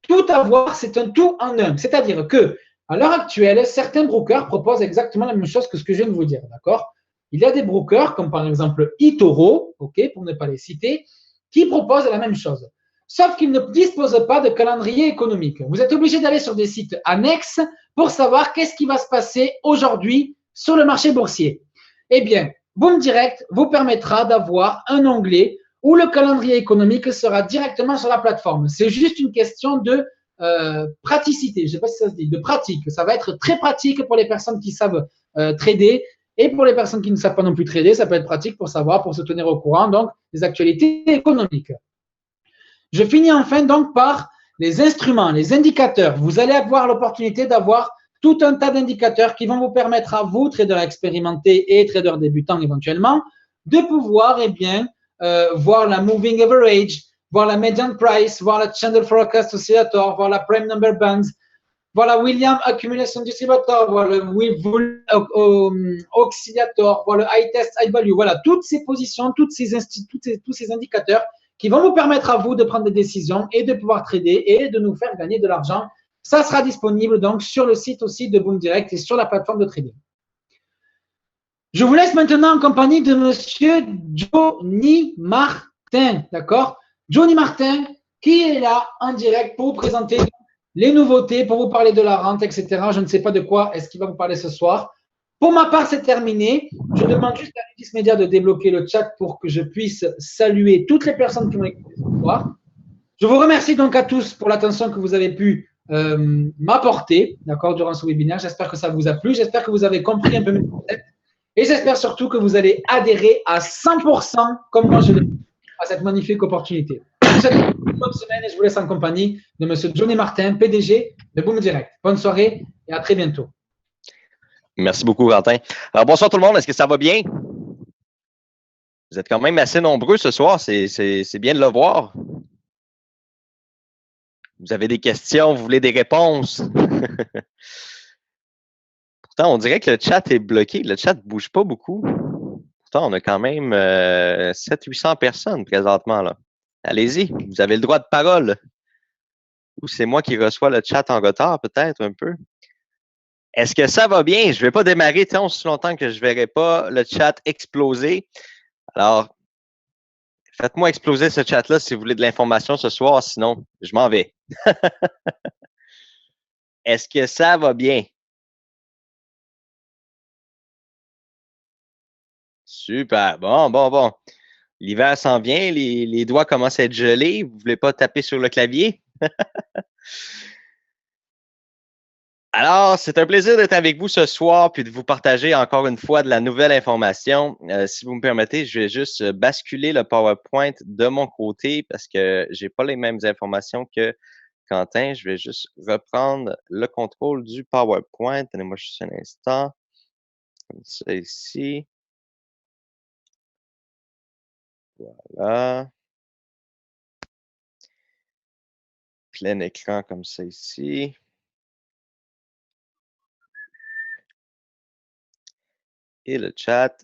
tout avoir, c'est un tout en un. C'est-à-dire que à l'heure actuelle, certains brokers proposent exactement la même chose que ce que je viens de vous dire, d'accord? Il y a des brokers, comme par exemple eToro, ok, pour ne pas les citer, qui proposent la même chose. Sauf qu'ils ne disposent pas de calendrier économique. Vous êtes obligé d'aller sur des sites annexes pour savoir qu'est-ce qui va se passer aujourd'hui sur le marché boursier. Eh bien, Boom Direct vous permettra d'avoir un onglet où le calendrier économique sera directement sur la plateforme. C'est juste une question de praticité, je ne sais pas si ça se dit, de pratique. Ça va être très pratique pour les personnes qui savent trader et pour les personnes qui ne savent pas non plus trader, ça peut être pratique pour savoir, pour se tenir au courant donc des actualités économiques. Je finis enfin donc par les instruments, les indicateurs. Vous allez avoir l'opportunité d'avoir tout un tas d'indicateurs qui vont vous permettre à vous, traders expérimentés et traders débutants éventuellement, de pouvoir voir la moving average, voir la median price, voir la candle forecast oscillator, voir la prime number bands, voir la Williams accumulation distributor, voir le oscillator, voir le high test high value. Voilà, toutes ces positions, tous ces indicateurs qui vont vous permettre à vous de prendre des décisions et de pouvoir trader et de nous faire gagner de l'argent. Ça sera disponible donc sur le site aussi de Boom Direct et sur la plateforme de trading. Je vous laisse maintenant en compagnie de monsieur Johnny Martin, d'accord? Johnny Martin qui est là en direct pour vous présenter les nouveautés, pour vous parler de la rente, etc. Je ne sais pas de quoi est-ce qu'il va vous parler ce soir. Pour ma part, c'est terminé. Je demande juste à Ludis Media de débloquer le chat pour que je puisse saluer toutes les personnes qui m'ont écouté ce soir. Je vous remercie donc à tous pour l'attention que vous avez pu m'apporter, d'accord, durant ce webinaire. J'espère que ça vous a plu. J'espère que vous avez compris un peu mes concepts. Et j'espère surtout que vous allez adhérer à 100% comme moi je l'ai fait à cette magnifique opportunité. Je vous souhaite une bonne semaine et je vous laisse en compagnie de M. Johnny Martin, PDG de Boom Direct. Bonne soirée et à très bientôt.
Merci beaucoup, Valentin. Alors, bonsoir tout le monde. Est-ce que ça va bien? Vous êtes quand même assez nombreux ce soir. C'est bien de le voir. Vous avez des questions, vous voulez des réponses. Pourtant, on dirait que le chat est bloqué. Le chat ne bouge pas beaucoup. Pourtant, on a quand même 700-800 personnes présentement, là. Allez-y, vous avez le droit de parole. Ou c'est moi qui reçois le chat en retard, peut-être un peu. Est-ce que ça va bien? Je ne vais pas démarrer tant aussi longtemps que je ne verrai pas le chat exploser. Alors, faites-moi exploser ce chat-là si vous voulez de l'information ce soir, sinon je m'en vais. Est-ce que ça va bien? Super. Bon. L'hiver s'en vient, les doigts commencent à être gelés. Vous ne voulez pas taper sur le clavier? Alors, c'est un plaisir d'être avec vous ce soir puis de vous partager encore une fois de la nouvelle information. Si vous me permettez, je vais juste basculer le PowerPoint de mon côté parce que j'ai pas les mêmes informations que Quentin. Je vais juste reprendre le contrôle du PowerPoint. Donnez-moi juste un instant. Comme ça ici. Voilà. Plein écran comme ça ici. Et le chat,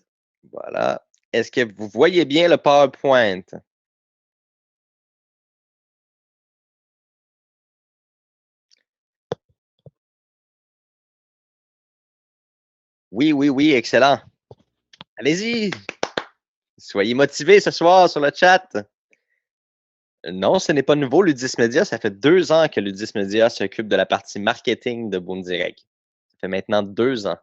voilà. Est-ce que vous voyez bien le PowerPoint? Oui, excellent. Allez-y. Soyez motivés ce soir sur le chat. Non, ce n'est pas nouveau, Ludis Media. Ça fait 2 ans que Ludis Media s'occupe de la partie marketing de Boom Direct. Ça fait maintenant 2 ans.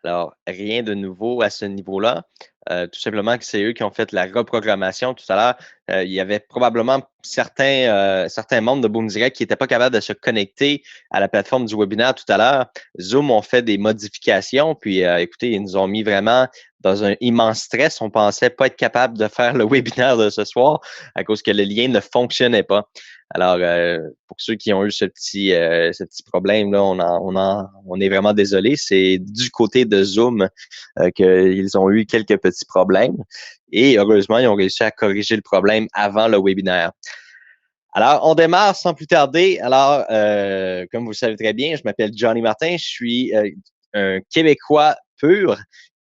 Alors, rien de nouveau à ce niveau-là. Tout simplement que c'est eux qui ont fait la reprogrammation tout à l'heure. Il y avait probablement certains membres de Boom Direct qui n'étaient pas capables de se connecter à la plateforme du webinaire tout à l'heure. Zoom ont fait des modifications, puis écoutez, ils nous ont mis vraiment dans un immense stress. On pensait pas être capable de faire le webinaire de ce soir à cause que le lien ne fonctionnait pas. Alors, pour ceux qui ont eu ce petit problème là, on est vraiment désolé. C'est du côté de Zoom qu'ils ont eu quelques petits problèmes et heureusement, ils ont réussi à corriger le problème avant le webinaire. Alors, on démarre sans plus tarder. Alors, comme vous le savez très bien, je m'appelle Johnny Martin, je suis un Québécois pur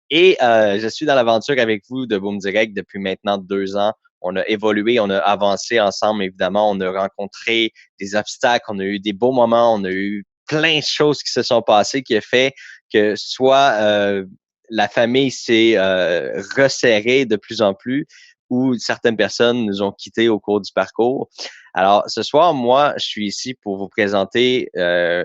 et je suis dans l'aventure avec vous de Boom Direct depuis maintenant 2 ans. On a évolué, on a avancé ensemble, évidemment. On a rencontré des obstacles, on a eu des beaux moments, on a eu plein de choses qui se sont passées qui a fait que soit la famille s'est resserrée de plus en plus ou certaines personnes nous ont quittés au cours du parcours. Alors, ce soir, moi, je suis ici pour vous présenter,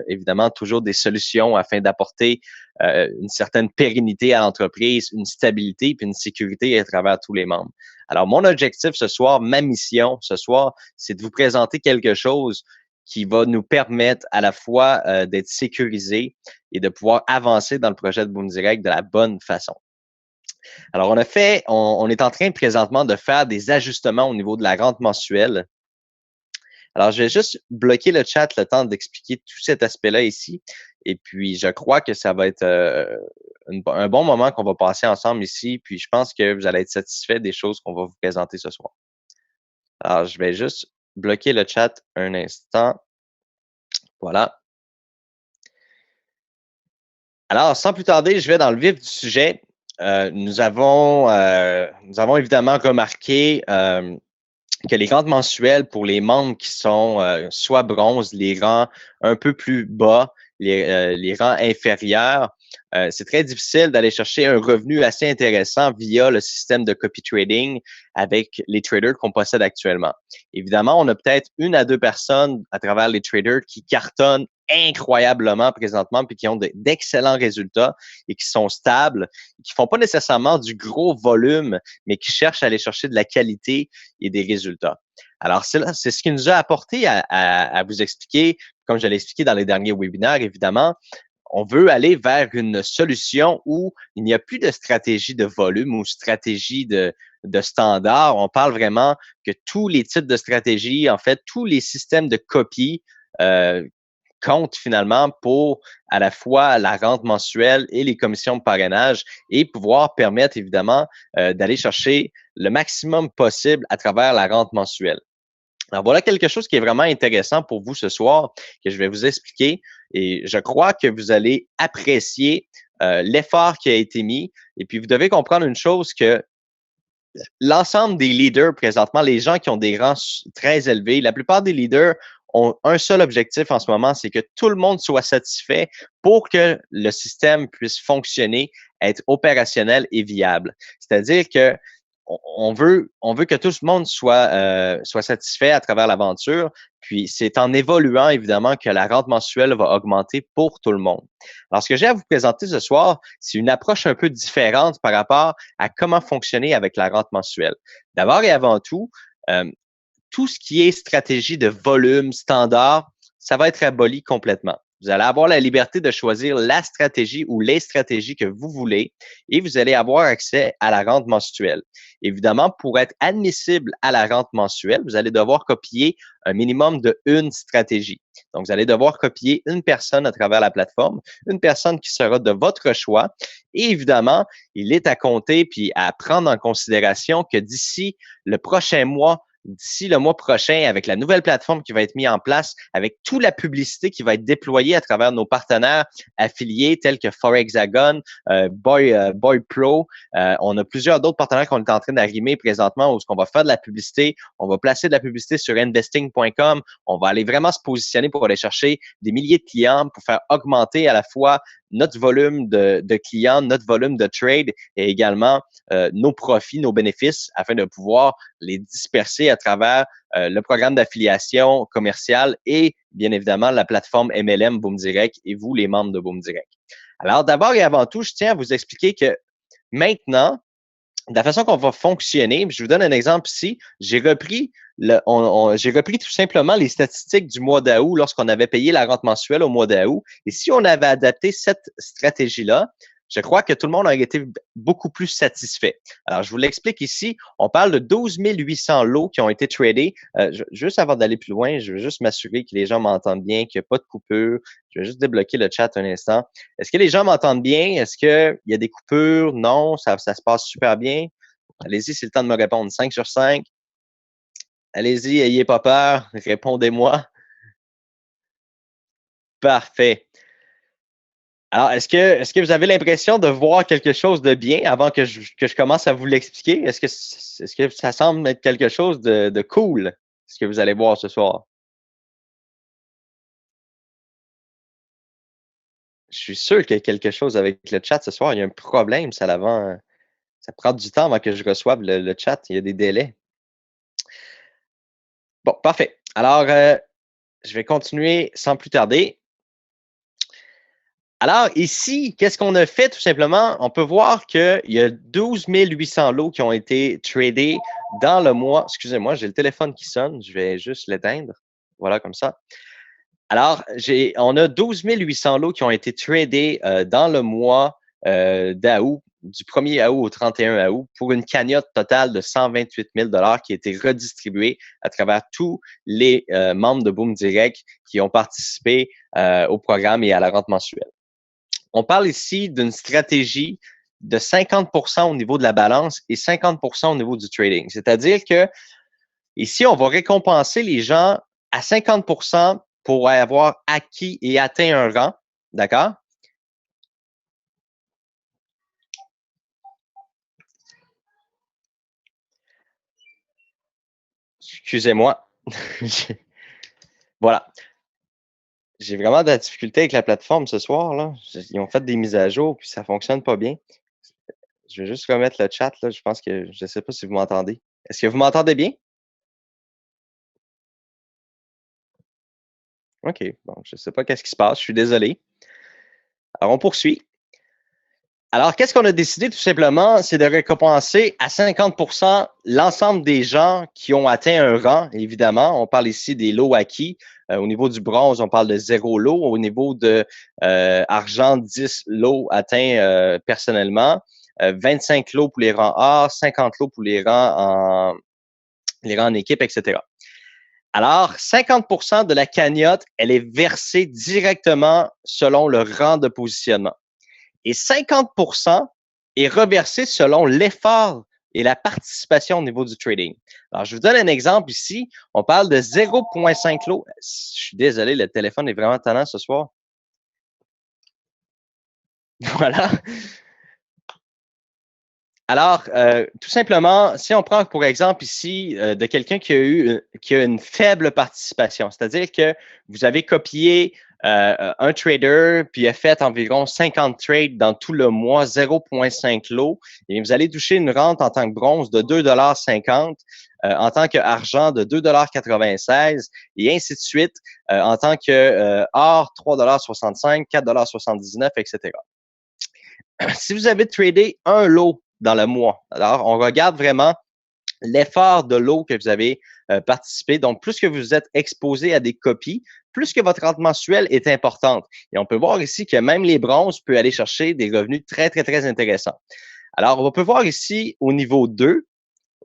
évidemment, toujours des solutions afin d'apporter une certaine pérennité à l'entreprise, une stabilité puis une sécurité à travers tous les membres. Alors, mon objectif ce soir, ma mission ce soir, c'est de vous présenter quelque chose qui va nous permettre à la fois d'être sécurisés et de pouvoir avancer dans le projet de Boom Direct de la bonne façon. Alors, on est en train présentement de faire des ajustements au niveau de la rente mensuelle. Alors, je vais juste bloquer le chat le temps d'expliquer tout cet aspect-là ici. Et puis, je crois que ça va être un bon moment qu'on va passer ensemble ici. Puis, je pense que vous allez être satisfait des choses qu'on va vous présenter ce soir. Alors, je vais juste bloquer le chat un instant. Voilà. Alors, sans plus tarder, je vais dans le vif du sujet. Nous avons évidemment remarqué que les rentes mensuelles pour les membres qui sont soit bronze, les rangs un peu plus bas, les rangs inférieurs, c'est très difficile d'aller chercher un revenu assez intéressant via le système de copy trading avec les traders qu'on possède actuellement. Évidemment, on a peut-être 1 à 2 personnes à travers les traders qui cartonnent incroyablement présentement puis qui ont d'excellents résultats et qui sont stables, qui font pas nécessairement du gros volume, mais qui cherchent à aller chercher de la qualité et des résultats. Alors, c'est ce qui nous a apporté à vous expliquer, comme je l'ai expliqué dans les derniers webinaires, évidemment, on veut aller vers une solution où il n'y a plus de stratégie de volume ou stratégie de standard. On parle vraiment que tous les types de stratégies, en fait, tous les systèmes de copie comptent finalement pour à la fois la rente mensuelle et les commissions de parrainage et pouvoir permettre évidemment d'aller chercher le maximum possible à travers la rente mensuelle. Alors voilà quelque chose qui est vraiment intéressant pour vous ce soir, que je vais vous expliquer et je crois que vous allez apprécier l'effort qui a été mis. Et puis vous devez comprendre une chose que l'ensemble des leaders présentement, les gens qui ont des rangs très élevés, la plupart des leaders ont un seul objectif en ce moment, c'est que tout le monde soit satisfait pour que le système puisse fonctionner, être opérationnel et viable. C'est-à-dire que on veut que tout le monde soit satisfait à travers l'aventure. Puis, c'est en évoluant, évidemment, que la rente mensuelle va augmenter pour tout le monde. Alors, ce que j'ai à vous présenter ce soir, c'est une approche un peu différente par rapport à comment fonctionner avec la rente mensuelle. D'abord et avant tout ce qui est stratégie de volume standard, ça va être aboli complètement. Vous allez avoir la liberté de choisir la stratégie ou les stratégies que vous voulez et vous allez avoir accès à la rente mensuelle. Évidemment, pour être admissible à la rente mensuelle, vous allez devoir copier un minimum de 1 stratégie. Donc, vous allez devoir copier une personne à travers la plateforme, une personne qui sera de votre choix. Et évidemment, il est à compter puis à prendre en considération que d'ici le prochain mois, d'ici le mois prochain, avec la nouvelle plateforme qui va être mise en place, avec toute la publicité qui va être déployée à travers nos partenaires affiliés tels que Forexagon, Boy Pro. On a plusieurs d'autres partenaires qu'on est en train d'arrimer présentement où on va faire de la publicité, on va placer de la publicité sur investing.com, on va aller vraiment se positionner pour aller chercher des milliers de clients pour faire augmenter à la fois notre volume de clients, notre volume de trade et également nos profits, nos bénéfices afin de pouvoir les disperser à travers le programme d'affiliation commerciale et bien évidemment la plateforme MLM Boom Direct et vous, les membres de Boom Direct. Alors, d'abord et avant tout, je tiens à vous expliquer que maintenant, de la façon qu'on va fonctionner, je vous donne un exemple ici. J'ai repris tout simplement les statistiques du mois d'août lorsqu'on avait payé la rente mensuelle au mois d'août. Et si on avait adapté cette stratégie-là, je crois que tout le monde aurait été beaucoup plus satisfait. Alors, je vous l'explique ici. On parle de 12 800 lots qui ont été tradés. Juste avant d'aller plus loin, je veux juste m'assurer que les gens m'entendent bien, qu'il n'y a pas de coupure. Je vais juste débloquer le chat un instant. Est-ce que les gens m'entendent bien? Est-ce qu'il y a des coupures? Non, ça se passe super bien. Allez-y, c'est le temps de me répondre. 5 sur 5. Allez-y, ayez pas peur. Répondez-moi. Parfait. Alors, est-ce que vous avez l'impression de voir quelque chose de bien avant que je commence à vous l'expliquer? Est-ce que ça semble être quelque chose de cool, ce que vous allez voir ce soir? Je suis sûr qu'il y a quelque chose avec le chat ce soir. Il y a un problème, ça prend du temps avant que je reçoive le chat. Il y a des délais. Bon, parfait. Alors, je vais continuer sans plus tarder. Alors, ici, qu'est-ce qu'on a fait tout simplement? On peut voir qu'il y a 12 800 lots qui ont été tradés dans le mois. Excusez-moi, j'ai le téléphone qui sonne. Je vais juste l'éteindre. Voilà, comme ça. Alors, on a 12 800 lots qui ont été tradés dans le mois d'août, du 1er août au 31 août, pour une cagnotte totale de 128 000 qui a été redistribuée à travers tous les membres de Boom Direct qui ont participé au programme et à la rente mensuelle. On parle ici d'une stratégie de 50% au niveau de la balance et 50% au niveau du trading. C'est-à-dire que ici, on va récompenser les gens à 50% pour avoir acquis et atteint un rang. D'accord? Excusez-moi. Voilà. J'ai vraiment de la difficulté avec la plateforme ce soir, là. Ils ont fait des mises à jour, puis ça fonctionne pas bien. Je vais juste remettre le chat, là. Je pense que je ne sais pas si vous m'entendez. Est-ce que vous m'entendez bien? OK. Bon, je ne sais pas qu'est-ce qui se passe. Je suis désolé. Alors, on poursuit. Alors, qu'est-ce qu'on a décidé tout simplement? C'est de récompenser à 50% l'ensemble des gens qui ont atteint un rang, évidemment. On parle ici des lots acquis. Au niveau du bronze, on parle de 0 lot. Au niveau de argent, 10 lots atteints personnellement. 25 lots pour les rangs A, 50 lots pour les rangs en équipe, etc. Alors, 50% de la cagnotte, elle est versée directement selon le rang de positionnement. Et 50% est reversé selon l'effort et la participation au niveau du trading. Alors, je vous donne un exemple ici. On parle de 0,5 lot. Je suis désolé, le téléphone est vraiment tannant ce soir. Voilà. Alors, tout simplement, si on prend pour exemple ici de quelqu'un qui a une faible participation, c'est-à-dire que vous avez copié un trader puis a fait environ 50 trades dans tout le mois, 0,5 lot, et vous allez toucher une rente en tant que bronze de 2,50 en tant qu'argent de 2,96 et ainsi de suite en tant que or 3,65 4,79 etc. Si vous avez tradé un lot dans le mois, alors on regarde vraiment l'effort de lot que vous avez participé. Donc, plus que vous êtes exposé à des copies, plus que votre rente mensuelle est importante. Et on peut voir ici que même les bronzes peuvent aller chercher des revenus très, très, très intéressants. Alors, on peut voir ici au niveau 2,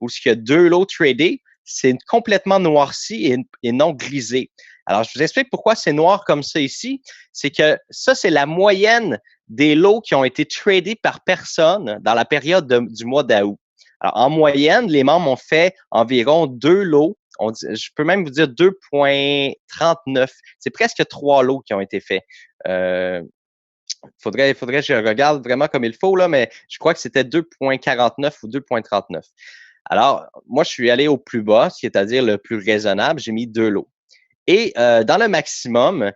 où il y a 2 lots tradés, c'est complètement noirci et non grisé. Alors, je vous explique pourquoi c'est noir comme ça ici. C'est que ça, c'est la moyenne des lots qui ont été tradés par personne dans la période du mois d'août. Alors, en moyenne, les membres ont fait environ 2 lots. Je peux même vous dire 2,39. C'est presque 3 lots qui ont été faits. Faudrait que je regarde vraiment comme il faut, là, mais je crois que c'était 2,49 ou 2,39. Alors, moi, je suis allé au plus bas, c'est-à-dire le plus raisonnable. J'ai mis 2 lots. Et dans le maximum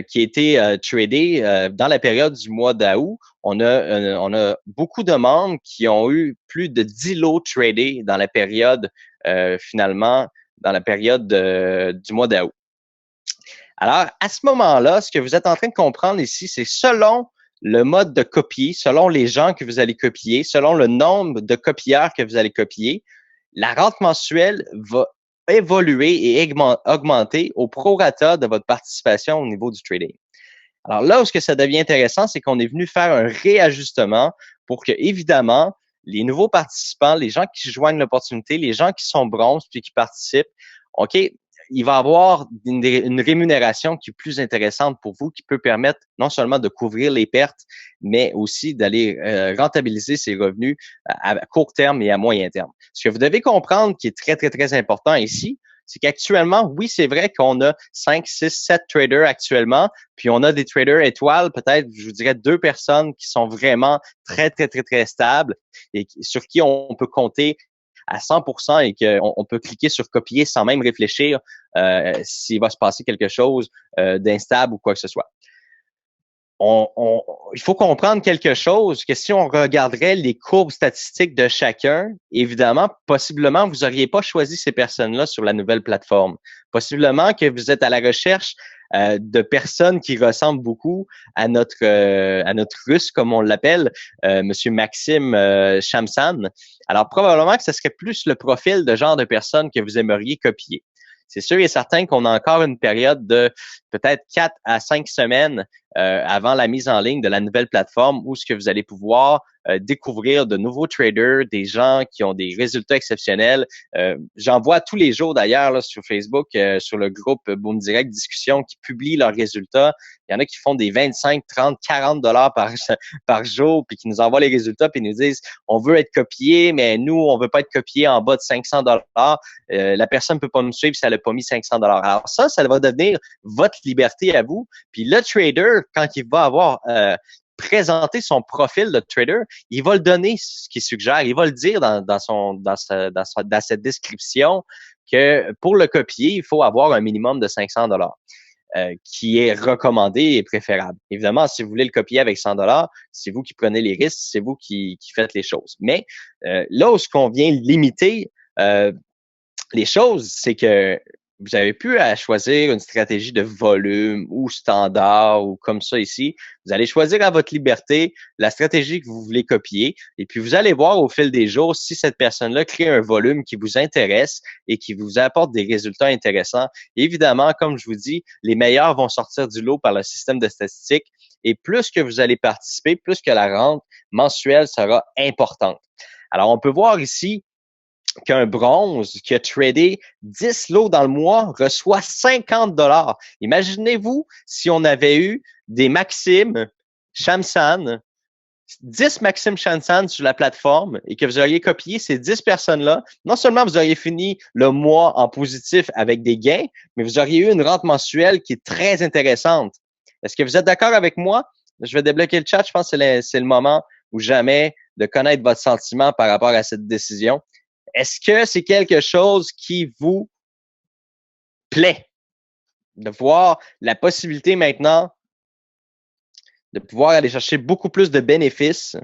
qui a été tradé dans la période du mois d'août, on a beaucoup de membres qui ont eu plus de 10 lots tradés dans la période, finalement, dans la période du mois d'août. Alors, à ce moment-là, ce que vous êtes en train de comprendre ici, c'est selon le mode de copier, selon les gens que vous allez copier, selon le nombre de copieurs que vous allez copier, la rente mensuelle va évoluer et augmenter au prorata de votre participation au niveau du trading. Alors là où ce que ça devient intéressant, c'est qu'on est venu faire un réajustement pour que, évidemment, les nouveaux participants, les gens qui joignent l'opportunité, les gens qui sont bronze puis qui participent, OK, il va y avoir une rémunération qui est plus intéressante pour vous, qui peut permettre non seulement de couvrir les pertes, mais aussi d'aller rentabiliser ces revenus à court terme et à moyen terme. Ce que vous devez comprendre qui est très, très, très important ici, c'est qu'actuellement, oui, c'est vrai qu'on a 5, 6, 7 traders actuellement, puis on a des traders étoiles, peut-être, je vous dirais, 2 personnes qui sont vraiment très, très, très, très stables et sur qui on peut compter à 100% et qu'on peut cliquer sur copier sans même réfléchir s'il va se passer quelque chose d'instable ou quoi que ce soit. Il faut comprendre quelque chose, que si on regarderait les courbes statistiques de chacun, évidemment, possiblement, vous n'auriez pas choisi ces personnes-là sur la nouvelle plateforme. Possiblement que vous êtes à la recherche de personnes qui ressemblent beaucoup à notre Russe, comme on l'appelle, Monsieur Maxime Shamsan. Alors, probablement que ce serait plus le profil de genre de personnes que vous aimeriez copier. C'est sûr et certain qu'on a encore une période de peut-être 4 à 5 semaines avant la mise en ligne de la nouvelle plateforme où ce que vous allez pouvoir découvrir de nouveaux traders, des gens qui ont des résultats exceptionnels. J'en vois tous les jours d'ailleurs là, sur Facebook, sur le groupe Boom Direct Discussion qui publie leurs résultats. Il y en a qui font des 25, 30, 40 dollars par jour puis qui nous envoient les résultats puis nous disent on veut être copié, mais nous, on veut pas être copié en bas de 500 dollars. La personne peut pas me suivre si elle n'a pas mis 500 dollars. Alors ça va devenir votre liberté à vous. Puis le trader, quand il va avoir présenter son profil de trader, il va le donner ce qu'il suggère, il va le dire dans cette description que pour le copier, il faut avoir un minimum de 500 dollars. Qui est recommandé et préférable. Évidemment, si vous voulez le copier avec 100 dollars, c'est vous qui prenez les risques, c'est vous qui faites les choses. Mais là où ce qu'on vient limiter les choses, c'est que vous avez pu à choisir une stratégie de volume ou standard ou comme ça ici. Vous allez choisir à votre liberté la stratégie que vous voulez copier et puis vous allez voir au fil des jours si cette personne-là crée un volume qui vous intéresse et qui vous apporte des résultats intéressants. Évidemment, comme je vous dis, les meilleurs vont sortir du lot par le système de statistiques et plus que vous allez participer, plus que la rente mensuelle sera importante. Alors, on peut voir ici qu'un bronze qui a tradé 10 lots dans le mois reçoit 50 dollars. Imaginez-vous si on avait eu des Maxime Shamsan, 10 Maxime Shamsan sur la plateforme et que vous auriez copié ces 10 personnes-là. Non seulement vous auriez fini le mois en positif avec des gains, mais vous auriez eu une rente mensuelle qui est très intéressante. Est-ce que vous êtes d'accord avec moi? Je vais débloquer le chat. Je pense que c'est le moment ou jamais de connaître votre sentiment par rapport à cette décision. Est-ce que c'est quelque chose qui vous plaît de voir la possibilité maintenant de pouvoir aller chercher beaucoup plus de bénéfices?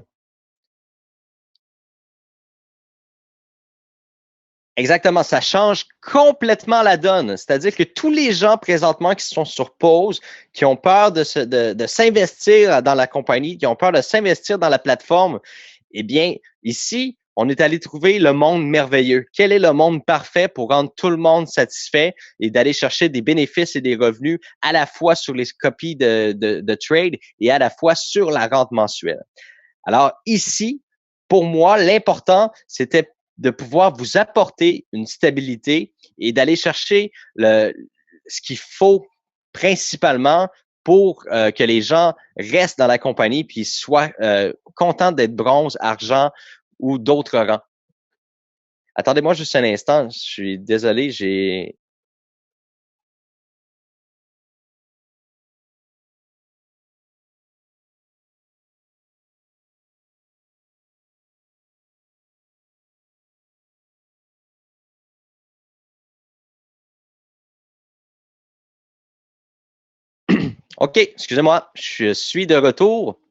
Exactement, ça change complètement la donne. C'est-à-dire que tous les gens présentement qui sont sur pause, qui ont peur de s'investir dans la compagnie, qui ont peur de s'investir dans la plateforme, eh bien, ici, on est allé trouver le monde merveilleux. Quel est le monde parfait pour rendre tout le monde satisfait et d'aller chercher des bénéfices et des revenus à la fois sur les copies de trade et à la fois sur la rente mensuelle. Alors ici, pour moi, l'important, c'était de pouvoir vous apporter une stabilité et d'aller chercher ce qu'il faut principalement pour que les gens restent dans la compagnie puis soient contents d'être bronze, argent ou d'autres rangs. Attendez-moi juste un instant, je suis désolé, j'ai... OK, excusez-moi, je suis de retour.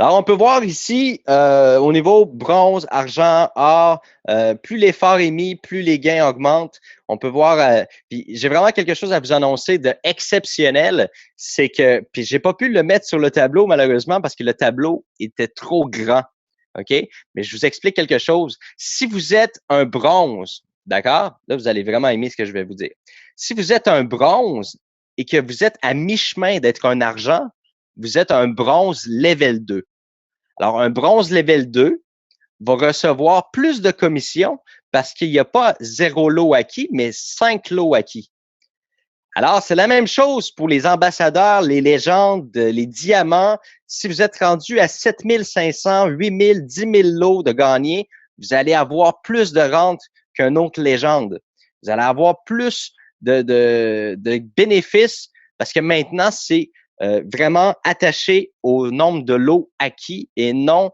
Alors, on peut voir ici, au niveau bronze, argent, or, plus l'effort est mis, plus les gains augmentent. On peut voir, puis j'ai vraiment quelque chose à vous annoncer de exceptionnel, c'est que, puis j'ai pas pu le mettre sur le tableau malheureusement parce que le tableau était trop grand, OK? Mais je vous explique quelque chose. Si vous êtes un bronze, d'accord? Là, vous allez vraiment aimer ce que je vais vous dire. Si vous êtes un bronze et que vous êtes à mi-chemin d'être un argent, vous êtes un bronze level 2. Alors, un bronze level 2 va recevoir plus de commissions parce qu'il n'y a pas 0 lot acquis, mais 5 lots acquis. Alors, c'est la même chose pour les ambassadeurs, les légendes, les diamants. Si vous êtes rendu à 7500, 8000, 10 000 lots de gagnés, vous allez avoir plus de rente qu'un autre légende. Vous allez avoir plus de bénéfices parce que maintenant, c'est vraiment attaché au nombre de lots acquis et non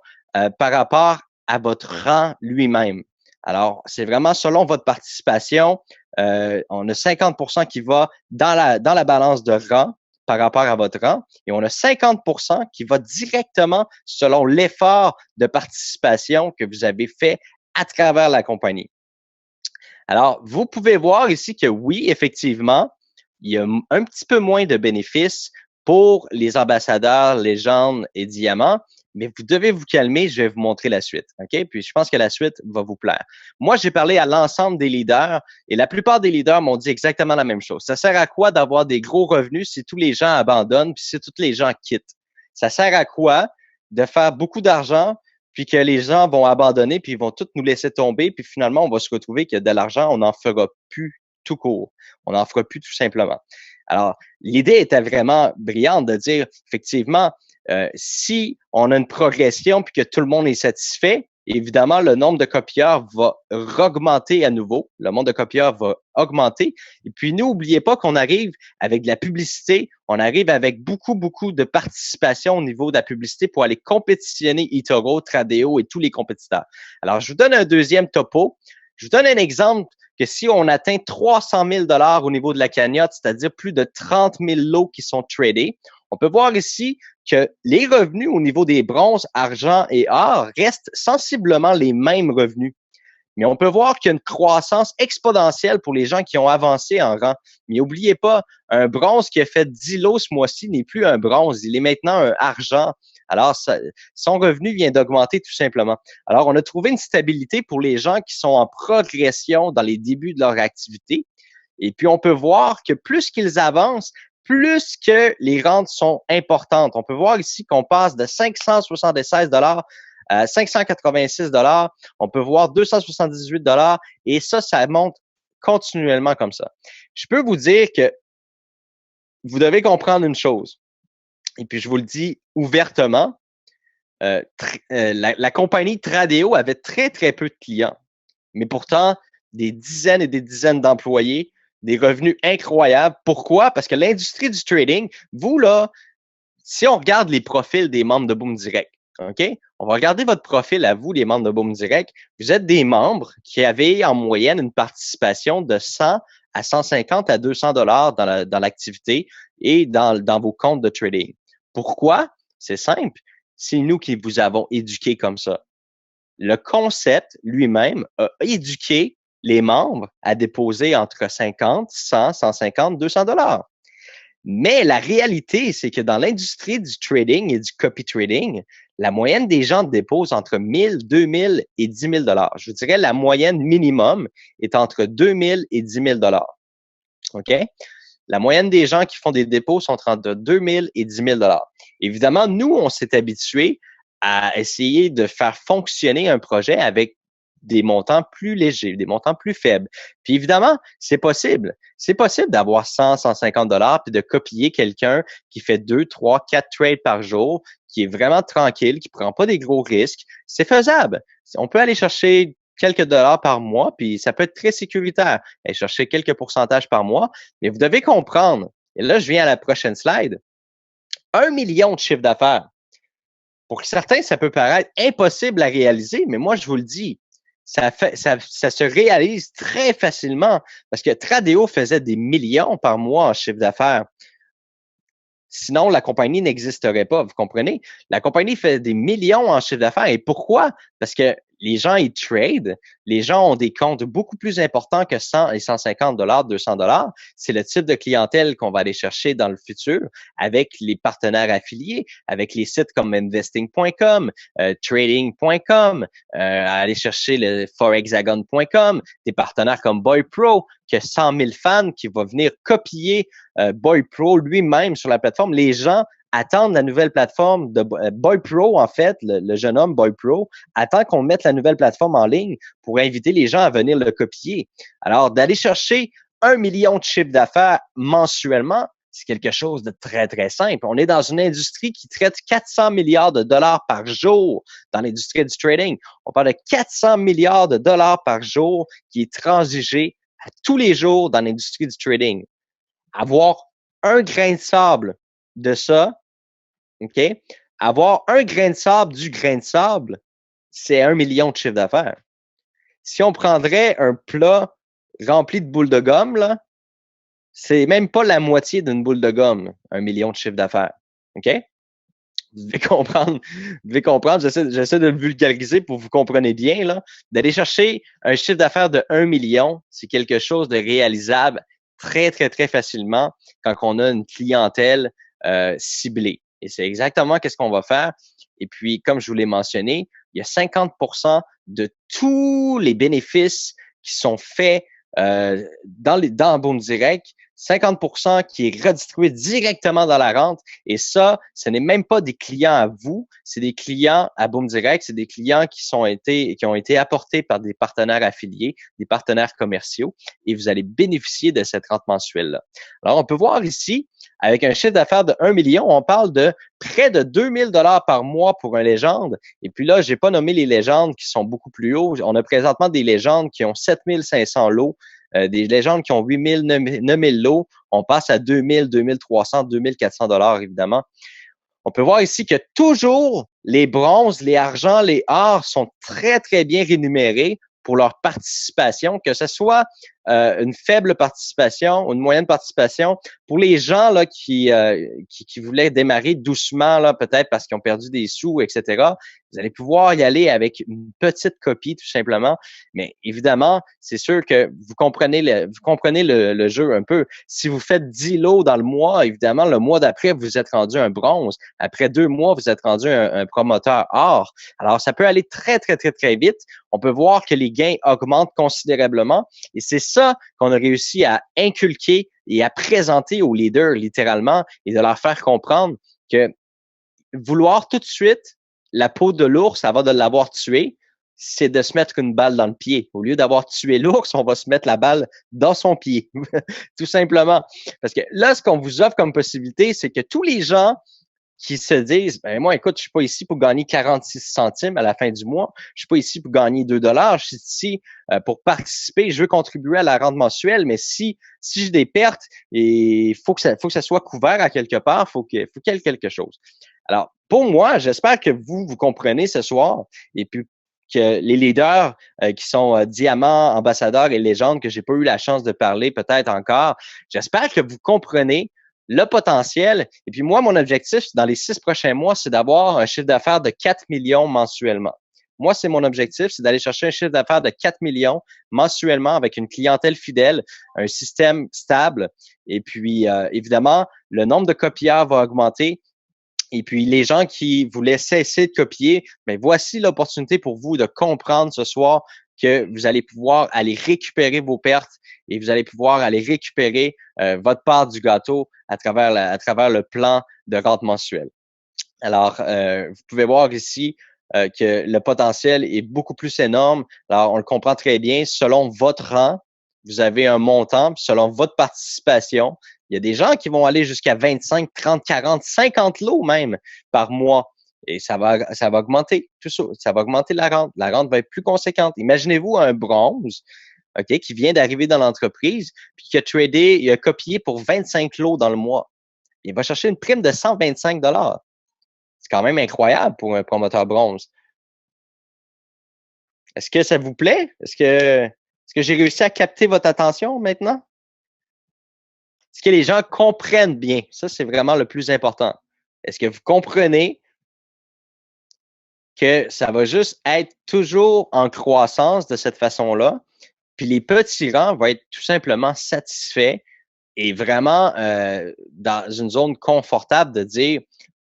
par rapport à votre rang lui-même. Alors, c'est vraiment selon votre participation. On a 50% qui va dans la balance de rang par rapport à votre rang et on a 50% qui va directement selon l'effort de participation que vous avez fait à travers la compagnie. Alors, vous pouvez voir ici que oui, effectivement, il y a un petit peu moins de bénéfices pour les ambassadeurs, légendes et diamants, mais vous devez vous calmer, je vais vous montrer la suite, OK? Puis je pense que la suite va vous plaire. Moi, j'ai parlé à l'ensemble des leaders et la plupart des leaders m'ont dit exactement la même chose. Ça sert à quoi d'avoir des gros revenus si tous les gens abandonnent puis si tous les gens quittent? Ça sert à quoi de faire beaucoup d'argent puis que les gens vont abandonner puis ils vont tous nous laisser tomber puis finalement, on va se retrouver que de l'argent, on n'en fera plus tout court. On n'en fera plus tout simplement. Alors, l'idée était vraiment brillante de dire, effectivement, si on a une progression puis que tout le monde est satisfait, évidemment, le nombre de copieurs va augmenter à nouveau. Le nombre de copieurs va augmenter. Et puis, n'oubliez pas qu'on arrive avec de la publicité, on arrive avec beaucoup, beaucoup de participation au niveau de la publicité pour aller compétitionner eToro, Tradeo et tous les compétiteurs. Alors, je vous donne un deuxième topo. Je vous donne un exemple que si on atteint 300 000 $ au niveau de la cagnotte, c'est-à-dire plus de 30 000 lots qui sont tradés, on peut voir ici que les revenus au niveau des bronzes, argent et or restent sensiblement les mêmes revenus. Mais on peut voir qu'il y a une croissance exponentielle pour les gens qui ont avancé en rang. Mais n'oubliez pas, un bronze qui a fait 10 lots ce mois-ci n'est plus un bronze, il est maintenant un argent. Alors, son revenu vient d'augmenter tout simplement. Alors, on a trouvé une stabilité pour les gens qui sont en progression dans les débuts de leur activité. Et puis, on peut voir que plus qu'ils avancent, plus que les rentes sont importantes. On peut voir ici qu'on passe de 576 $ à 586 $. On peut voir 278 $ et ça monte continuellement comme ça. Je peux vous dire que vous devez comprendre une chose. Et puis, je vous le dis ouvertement, la compagnie Tradeo avait très, très peu de clients. Mais pourtant, des dizaines et des dizaines d'employés, des revenus incroyables. Pourquoi? Parce que l'industrie du trading, vous, là, si on regarde les profils des membres de Boom Direct, OK? On va regarder votre profil à vous, les membres de Boom Direct. Vous êtes des membres qui avaient en moyenne une participation de 100 à 150 à 200 $ dans l'activité et dans vos comptes de trading. Pourquoi? C'est simple. C'est nous qui vous avons éduqué comme ça. Le concept lui-même a éduqué les membres à déposer entre 50, 100, 150, 200 $. Mais la réalité, c'est que dans l'industrie du trading et du copy trading, la moyenne des gens déposent entre 1000, 2000 et 10 000 $. Je vous dirais la moyenne minimum est entre 2000 et 10 000 $. OK? La moyenne des gens qui font des dépôts sont entre 2000 et 10 000 $. Évidemment, nous, on s'est habitués à essayer de faire fonctionner un projet avec des montants plus légers, des montants plus faibles. Puis évidemment, c'est possible. C'est possible d'avoir 100, 150 $ puis de copier quelqu'un qui fait 2, 3, 4 trades par jour, qui est vraiment tranquille, qui prend pas des gros risques. C'est faisable. On peut aller chercher quelques dollars par mois, puis ça peut être très sécuritaire. Aller chercher quelques pourcentages par mois, mais vous devez comprendre, et là, je viens à la prochaine slide, 1 million de chiffre d'affaires. Pour certains, ça peut paraître impossible à réaliser, mais moi, je vous le dis, ça se réalise très facilement parce que Tradeo faisait des millions par mois en chiffre d'affaires. Sinon, la compagnie n'existerait pas, vous comprenez? La compagnie fait des millions en chiffre d'affaires. Et pourquoi? Parce que les gens, ils trade. Les gens ont des comptes beaucoup plus importants que 100 et 150 $, 200 $. C'est le type de clientèle qu'on va aller chercher dans le futur avec les partenaires affiliés, avec les sites comme investing.com, trading.com, aller chercher le forexagon.com, des partenaires comme BoyPro, qui a 100 000 fans, qui va venir copier BoyPro lui-même sur la plateforme. Les gens attendent la nouvelle plateforme de BoyPro, en fait, le jeune homme BoyPro, attend qu'on mette la nouvelle plateforme en ligne pour inviter les gens à venir le copier. Alors, d'aller chercher 1 million de chiffre d'affaires mensuellement, c'est quelque chose de très, très simple. On est dans une industrie qui traite 400 milliards de dollars par jour dans l'industrie du trading. On parle de 400 milliards de dollars par jour qui est transigé à tous les jours dans l'industrie du trading. Avoir un grain de sable de ça, OK? Avoir un grain de sable du grain de sable, c'est 1 million de chiffre d'affaires. Si on prendrait un plat rempli de boules de gomme, là, c'est même pas la moitié d'une boule de gomme, 1 million de chiffre d'affaires. OK? Vous devez comprendre, j'essaie de le vulgariser pour que vous compreniez bien, là. D'aller chercher un chiffre d'affaires de 1 million, c'est quelque chose de réalisable très, très, très facilement quand on a une clientèle ciblée. Et c'est exactement qu'est-ce qu'on va faire. Et puis, comme je vous l'ai mentionné, il y a 50% de tous les bénéfices qui sont faits dans Boom Direct, 50% qui est redistribué directement dans la rente. Et ça, ce n'est même pas des clients à vous, c'est des clients à Boom Direct, c'est des clients qui ont été apportés par des partenaires affiliés, des partenaires commerciaux, et vous allez bénéficier de cette rente mensuelle-là. Alors, on peut voir ici, avec un chiffre d'affaires de 1 million, on parle de près de 2000 $ par mois pour un légende. Et puis là, j'ai pas nommé les légendes qui sont beaucoup plus hauts. On a présentement des légendes qui ont 7500 lots, des légendes qui ont 8000, 9000 lots. On passe à 2000, 2300, 2400 $ évidemment. On peut voir ici que toujours les bronzes, les argents, les or sont très, très bien rémunérés pour leur participation, que ce soit une faible participation ou une moyenne participation. Pour les gens là qui voulaient démarrer doucement, là, peut-être parce qu'ils ont perdu des sous, etc., vous allez pouvoir y aller avec une petite copie, tout simplement. Mais évidemment, c'est sûr que vous comprenez le jeu un peu. Si vous faites 10 lots dans le mois, évidemment, le mois d'après, vous êtes rendu un bronze. Après 2 mois, vous êtes rendu un promoteur or. Alors, ça peut aller très, très, très, très vite. On peut voir que les gains augmentent considérablement. Et c'est ça qu'on a réussi à inculquer et à présenter aux leaders, littéralement, et de leur faire comprendre que vouloir tout de suite la peau de l'ours avant de l'avoir tué, c'est de se mettre une balle dans le pied. Au lieu d'avoir tué l'ours, on va se mettre la balle dans son pied, tout simplement. Parce que là, ce qu'on vous offre comme possibilité, c'est que tous les gens qui se disent, ben moi, écoute, je suis pas ici pour gagner 46 centimes à la fin du mois. Je suis pas ici pour gagner 2 $. Je suis ici pour participer. Je veux contribuer à la rente mensuelle, mais si j'ai des pertes, il faut que ça soit couvert à quelque part. Faut qu'il y ait quelque chose. Alors, pour moi, j'espère que vous comprenez ce soir et puis que les leaders qui sont diamants, ambassadeurs et légendes que j'ai pas eu la chance de parler peut-être encore, j'espère que vous comprenez le potentiel. Et puis moi, mon objectif dans les 6 prochains mois, c'est d'avoir un chiffre d'affaires de 4 millions mensuellement. Moi, c'est mon objectif, c'est d'aller chercher un chiffre d'affaires de 4 millions mensuellement avec une clientèle fidèle, un système stable. Et puis, évidemment, le nombre de copieurs va augmenter. Et puis, les gens qui voulaient cesser de copier, ben voici l'opportunité pour vous de comprendre ce soir que vous allez pouvoir aller récupérer vos pertes et vous allez pouvoir aller récupérer votre part du gâteau à travers le plan de rente mensuelle. Alors, vous pouvez voir ici que le potentiel est beaucoup plus énorme. Alors, on le comprend très bien. Selon votre rang, vous avez un montant, puis selon votre participation, il y a des gens qui vont aller jusqu'à 25, 30, 40, 50 lots même par mois. Et ça va augmenter tout ça. Ça va augmenter la rente. La rente va être plus conséquente. Imaginez-vous un bronze, OK, qui vient d'arriver dans l'entreprise, puis qui a tradé, il a copié pour 25 lots dans le mois. Il va chercher une prime de 125 $. C'est quand même incroyable pour un promoteur bronze. Est-ce que ça vous plaît? Est-ce que j'ai réussi à capter votre attention maintenant? Est-ce que les gens comprennent bien? Ça, c'est vraiment le plus important. Est-ce que vous comprenez que ça va juste être toujours en croissance de cette façon-là? Puis les petits rangs vont être tout simplement satisfaits et vraiment dans une zone confortable de dire,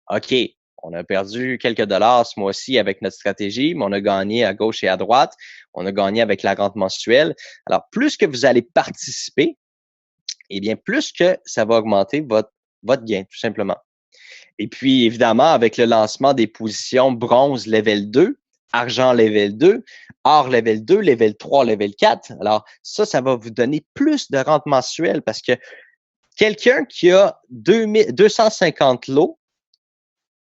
OK, on a perdu quelques dollars ce mois-ci avec notre stratégie, mais on a gagné à gauche et à droite. On a gagné avec la rente mensuelle. Alors, plus que vous allez participer, eh bien, plus que ça va augmenter votre gain, tout simplement. Et puis, évidemment, avec le lancement des positions bronze level 2, argent level 2, or level 2, level 3, level 4. Alors, ça va vous donner plus de rente mensuelle parce que quelqu'un qui a 250 lots,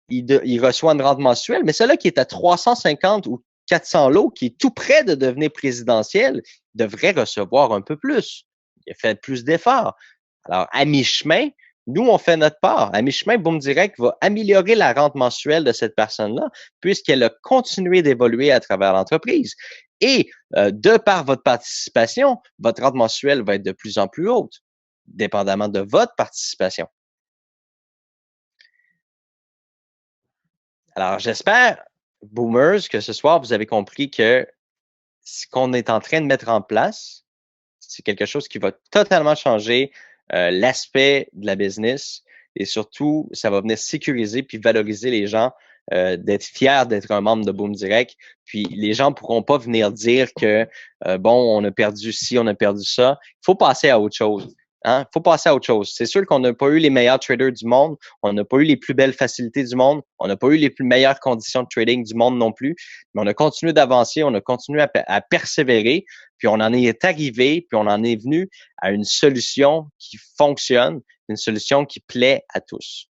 il reçoit une rente mensuelle, mais celui-là qui est à 350 ou 400 lots, qui est tout près de devenir présidentiel, devrait recevoir un peu plus. Il a fait plus d'efforts. Alors, à mi-chemin, nous, on fait notre part. À mi-chemin, Boom Direct va améliorer la rente mensuelle de cette personne-là, puisqu'elle a continué d'évoluer à travers l'entreprise. Et de par votre participation, votre rente mensuelle va être de plus en plus haute, dépendamment de votre participation. Alors, j'espère, Boomers, que ce soir, vous avez compris que ce qu'on est en train de mettre en place, c'est quelque chose qui va totalement changer l'aspect de la business et surtout, ça va venir sécuriser puis valoriser les gens, d'être fiers d'être un membre de Boom Direct. Puis les gens pourront pas venir dire que bon, on a perdu ci, on a perdu ça. Il faut passer à autre chose. Hein? Faut passer à autre chose. C'est sûr qu'on n'a pas eu les meilleurs traders du monde, on n'a pas eu les plus belles facilités du monde, on n'a pas eu les plus meilleures conditions de trading du monde non plus, mais on a continué d'avancer, on a continué à persévérer, puis on en est arrivé, puis on en est venu à une solution qui fonctionne, une solution qui plaît à tous.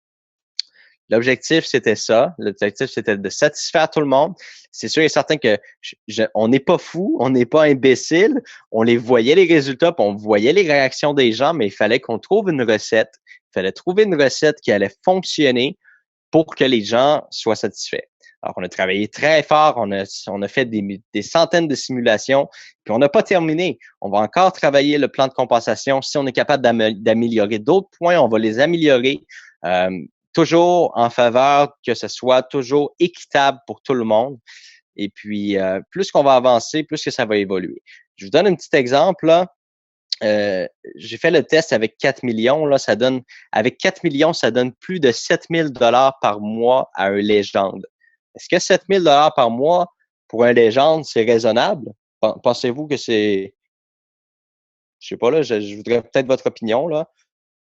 L'objectif, c'était ça. L'objectif, c'était de satisfaire tout le monde. C'est sûr et certain que on n'est pas fou, on n'est pas imbécile. On les voyait les résultats, puis on voyait les réactions des gens, mais il fallait qu'on trouve une recette. Il fallait trouver une recette qui allait fonctionner pour que les gens soient satisfaits. Alors, on a travaillé très fort, on a fait des centaines de simulations, puis on n'a pas terminé. On va encore travailler le plan de compensation. Si on est capable d'améliorer d'autres points, on va les améliorer. Toujours en faveur que ce soit toujours équitable pour tout le monde. Et puis, plus qu'on va avancer, plus que ça va évoluer. Je vous donne un petit exemple, là. J'ai fait le test avec 4 millions, là, avec 4 millions, ça donne plus de 7 000 $ par mois à un légende. Est-ce que 7 000 $ par mois pour un légende, c'est raisonnable? Pensez-vous que c'est, je sais pas, là, je voudrais peut-être votre opinion, là.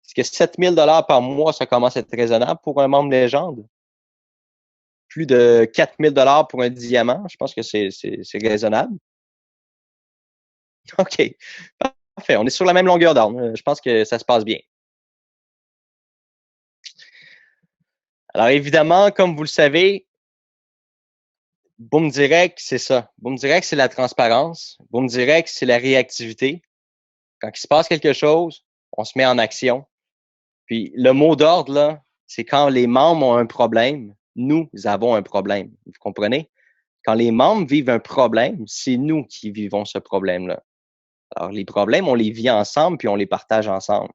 Est-ce que 7 000 $ par mois, ça commence à être raisonnable pour un membre légende? Plus de 4 000 $ pour un diamant, je pense que c'est raisonnable. OK. Parfait. On est sur la même longueur d'onde. Je pense que ça se passe bien. Alors, évidemment, comme vous le savez, Boom Direct, c'est ça. Boom Direct, c'est la transparence. Boom Direct, c'est la réactivité. Quand il se passe quelque chose, on se met en action. Puis, le mot d'ordre, là, c'est quand les membres ont un problème, nous avons un problème. Vous comprenez? Quand les membres vivent un problème, c'est nous qui vivons ce problème-là. Alors, les problèmes, on les vit ensemble, puis on les partage ensemble.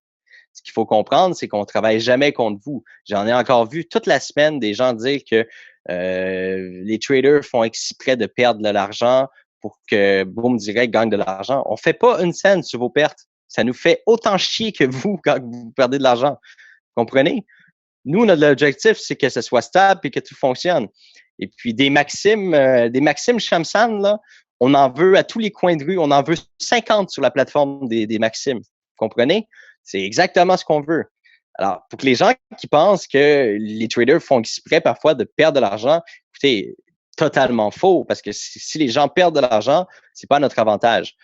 Ce qu'il faut comprendre, c'est qu'on travaille jamais contre vous. J'en ai encore vu toute la semaine des gens dire que les traders font exprès de perdre de l'argent pour que Boom Direct gagne de l'argent. On fait pas une scène sur vos pertes. Ça nous fait autant chier que vous quand vous perdez de l'argent. Comprenez? Nous, notre objectif, c'est que ce soit stable et que tout fonctionne. Et puis, des maximes Shamsan, là, on en veut à tous les coins de rue. On en veut 50 sur la plateforme des maximes. Vous comprenez? C'est exactement ce qu'on veut. Alors, pour que les gens qui pensent que les traders font exprès parfois de perdre de l'argent, écoutez, totalement faux, parce que si les gens perdent de l'argent, c'est pas à notre avantage.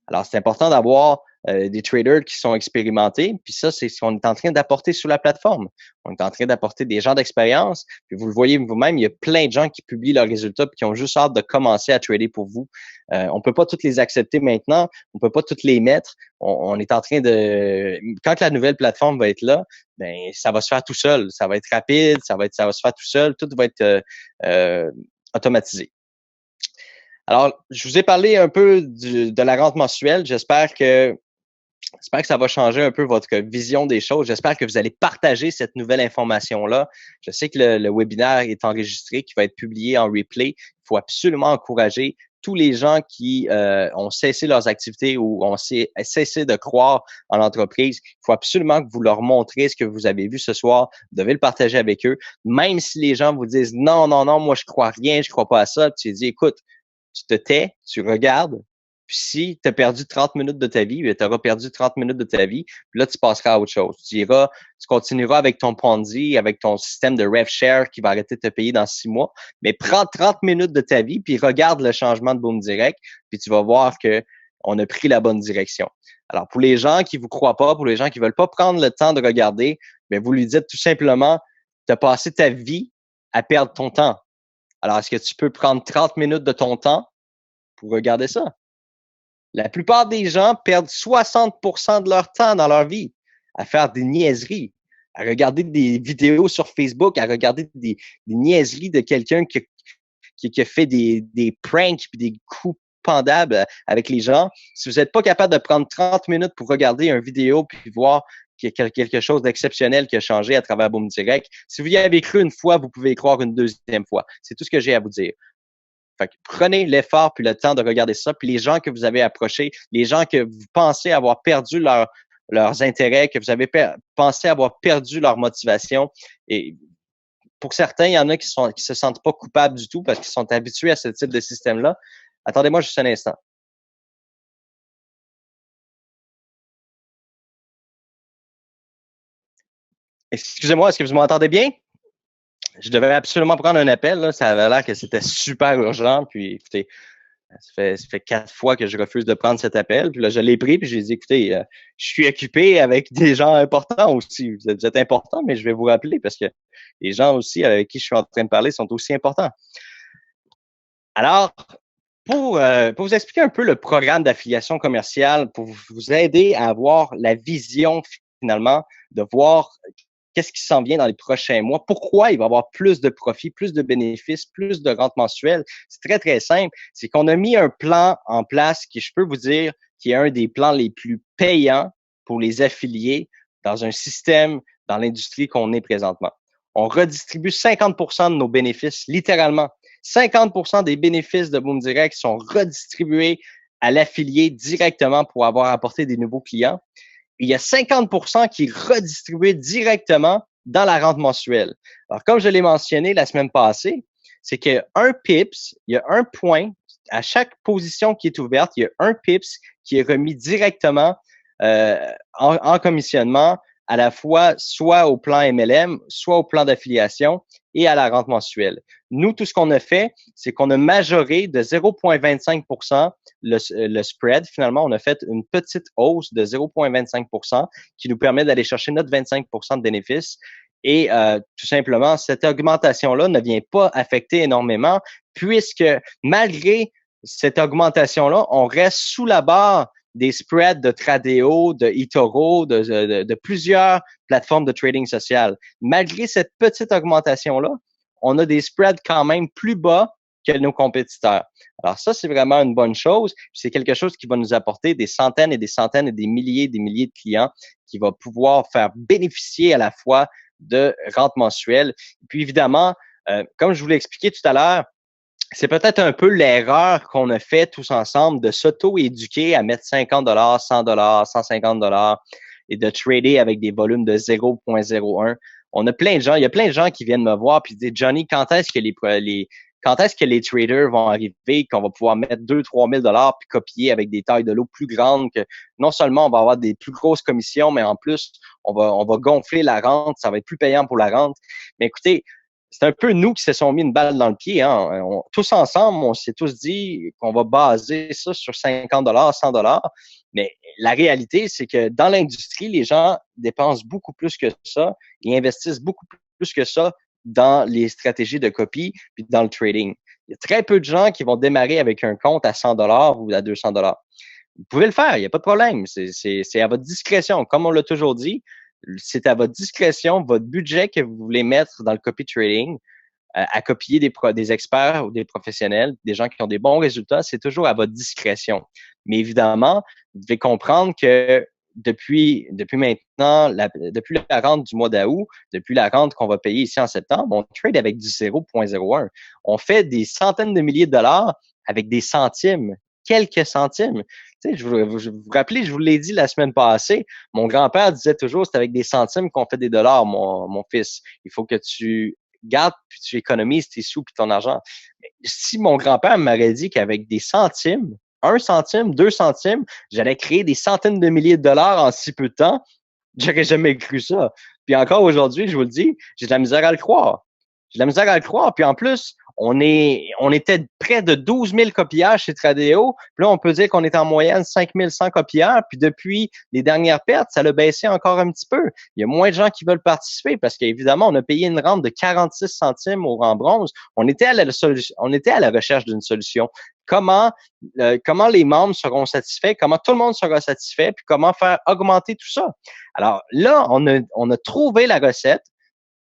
Alors, c'est important d'avoir des traders qui sont expérimentés, puis ça, c'est ce qu'on est en train d'apporter sur la plateforme. On est en train d'apporter des gens d'expérience, puis vous le voyez vous-même, il y a plein de gens qui publient leurs résultats puis qui ont juste hâte de commencer à trader pour vous. On peut pas toutes les accepter maintenant, on peut pas toutes les mettre. On est en train de... Quand la nouvelle plateforme va être là, ben ça va se faire tout seul. Ça va être rapide, ça va se faire tout seul, tout va être automatisé. Alors, je vous ai parlé un peu de la rente mensuelle. J'espère que J'espère que ça va changer un peu votre vision des choses. J'espère que vous allez partager cette nouvelle information-là. Je sais que le webinaire est enregistré, qui va être publié en replay. Il faut absolument encourager tous les gens qui ont cessé leurs activités ou ont cessé de croire en l'entreprise. Il faut absolument que vous leur montrez ce que vous avez vu ce soir. Vous devez le partager avec eux. Même si les gens vous disent non, non, non, moi je crois rien, je crois pas à ça. Puis tu dis, écoute, tu te tais, tu regardes. Puis si tu as perdu 30 minutes de ta vie, tu auras perdu 30 minutes de ta vie, puis là, tu passeras à autre chose. Tu continueras avec ton Ponzi, avec ton système de rev share qui va arrêter de te payer dans 6 mois, mais prends 30 minutes de ta vie, puis regarde le changement de Boom Direct, puis tu vas voir que on a pris la bonne direction. Alors, pour les gens qui vous croient pas, pour les gens qui veulent pas prendre le temps de regarder, bien, vous lui dites tout simplement, tu as passé ta vie à perdre ton temps. Alors, est-ce que tu peux prendre 30 minutes de ton temps pour regarder ça? La plupart des gens perdent 60% de leur temps dans leur vie à faire des niaiseries, à regarder des vidéos sur Facebook, à regarder des niaiseries de quelqu'un qui a fait des pranks puis des coups pendables avec les gens. Si vous n'êtes pas capable de prendre 30 minutes pour regarder une vidéo puis voir qu'il y a quelque chose d'exceptionnel qui a changé à travers Boom Direct, si vous y avez cru une fois, vous pouvez y croire une deuxième fois. C'est tout ce que j'ai à vous dire. Fait que prenez l'effort puis le temps de regarder ça. Puis les gens que vous avez approchés, les gens que vous pensez avoir perdu leurs intérêts, que vous avez pensé avoir perdu leur motivation. Et pour certains, il y en a qui se sentent pas coupables du tout parce qu'ils sont habitués à ce type de système-là. Attendez-moi juste un instant. Excusez-moi, est-ce que vous m'entendez bien? Je devais absolument prendre un appel. Là. Ça avait l'air que c'était super urgent. Puis, écoutez, ça fait 4 fois que je refuse de prendre cet appel. Puis là, je l'ai pris, puis j'ai dit, écoutez, je suis occupé avec des gens importants aussi. Vous êtes importants, mais je vais vous rappeler parce que les gens aussi avec qui je suis en train de parler sont aussi importants. Alors, pour vous expliquer un peu le programme d'affiliation commerciale, pour vous aider à avoir la vision finalement de voir qu'est-ce qui s'en vient dans les prochains mois, pourquoi il va y avoir plus de profits, plus de bénéfices, plus de rente mensuelle. C'est très, très simple. C'est qu'on a mis un plan en place qui, je peux vous dire, qui est un des plans les plus payants pour les affiliés dans un système dans l'industrie qu'on est présentement. On redistribue 50% de nos bénéfices, littéralement. 50% des bénéfices de Boom Direct sont redistribués à l'affilié directement pour avoir apporté des nouveaux clients. Il y a 50% qui est redistribué directement dans la rente mensuelle. Alors, comme je l'ai mentionné la semaine passée, c'est qu'il y a un pips, il y a un point, à chaque position qui est ouverte, il y a un pips qui est remis directement en commissionnement, à la fois soit au plan MLM, soit au plan d'affiliation et à la rente mensuelle. Nous, tout ce qu'on a fait, c'est qu'on a majoré de 0,25% le spread. Finalement, on a fait une petite hausse de 0,25% qui nous permet d'aller chercher notre 25% de bénéfices. Et tout simplement, cette augmentation-là ne vient pas affecter énormément puisque malgré cette augmentation-là, on reste sous la barre des spreads de Tradeo, de eToro, de plusieurs plateformes de trading social. Malgré cette petite augmentation-là, on a des spreads quand même plus bas que nos compétiteurs. Alors ça, c'est vraiment une bonne chose. C'est quelque chose qui va nous apporter des centaines et des centaines et des milliers de clients qui va pouvoir faire bénéficier à la fois de rente mensuelle. Et puis évidemment, comme je vous l'ai expliqué tout à l'heure, c'est peut-être un peu l'erreur qu'on a fait tous ensemble de s'auto-éduquer à mettre 50 $, 100 $, 150 $ et de trader avec des volumes de 0,01. On a plein de gens, il y a plein de gens qui viennent me voir puis disent Johnny, quand est-ce que les traders vont arriver, qu'on va pouvoir mettre 2-3 000 $ puis copier avec des tailles de l'eau plus grandes, que non seulement on va avoir des plus grosses commissions, mais en plus, on va gonfler la rente, ça va être plus payant pour la rente. Mais écoutez, c'est un peu nous qui se sont mis une balle dans le pied. Hein. Tous ensemble, on s'est tous dit qu'on va baser ça sur 50 $, 100 $. Mais la réalité, c'est que dans l'industrie, les gens dépensent beaucoup plus que ça et investissent beaucoup plus que ça dans les stratégies de copie puis dans le trading. Il y a très peu de gens qui vont démarrer avec un compte à 100 $ ou à 200 $. Vous pouvez le faire, il n'y a pas de problème. C'est à votre discrétion. Comme on l'a toujours dit, c'est à votre discrétion, votre budget que vous voulez mettre dans le copy trading, à copier des experts ou des professionnels, des gens qui ont des bons résultats, c'est toujours à votre discrétion. Mais évidemment, vous devez comprendre que depuis maintenant, depuis la rente du mois d'août, depuis la rente qu'on va payer ici en septembre, on trade avec du 0,01. On fait des centaines de milliers de dollars avec des centimes, quelques centimes. Tu sais, je vous rappelez, je vous l'ai dit la semaine passée, mon grand-père disait toujours, c'est avec des centimes qu'on fait des dollars, mon fils. Il faut que tu gardes puis tu économises tes sous puis ton argent. Si mon grand-père m'aurait dit qu'avec des centimes, 1 centime, 2 centimes, j'allais créer des centaines de milliers de dollars en si peu de temps, j'aurais jamais cru ça. Puis encore aujourd'hui, je vous le dis, j'ai de la misère à le croire. J'ai de la misère à le croire. Puis en plus, on était près de 12 000 copillages chez Tradeo. Puis là, on peut dire qu'on est en moyenne 5 100 copillages. Puis depuis les dernières pertes, ça a baissé encore un petit peu. Il y a moins de gens qui veulent participer parce qu'évidemment, on a payé une rente de 46 centimes au rang bronze. On était à la recherche d'une solution. Comment les membres seront satisfaits, comment tout le monde sera satisfait, puis comment faire augmenter tout ça. Alors là, on a trouvé la recette,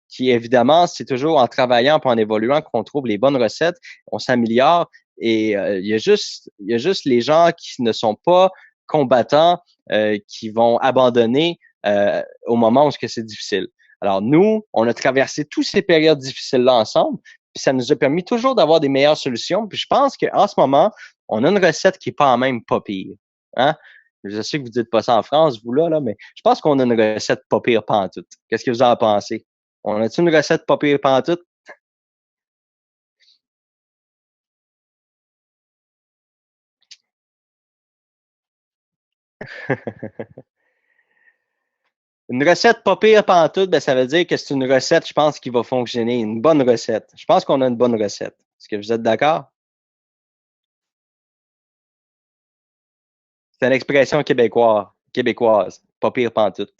qui évidemment, c'est toujours en travaillant et en évoluant qu'on trouve les bonnes recettes, on s'améliore et il y a juste les gens qui ne sont pas combattants qui vont abandonner au moment où c'est difficile. Alors nous, on a traversé toutes ces périodes difficiles-là ensemble, puis ça nous a permis toujours d'avoir des meilleures solutions. Puis je pense qu'en ce moment, on a une recette qui est pas même pas pire. Hein? Je sais que vous dites pas ça en France, vous là, mais je pense qu'on a une recette pas pire pantoute. Qu'est-ce que vous en pensez? On a-tu une recette pas pire pantoute? Une recette pas pire pantoute, ben, ça veut dire que c'est une recette, je pense, qui va fonctionner. Une bonne recette. Je pense qu'on a une bonne recette. Est-ce que vous êtes d'accord? C'est une expression québécoise. Pas pire pantoute.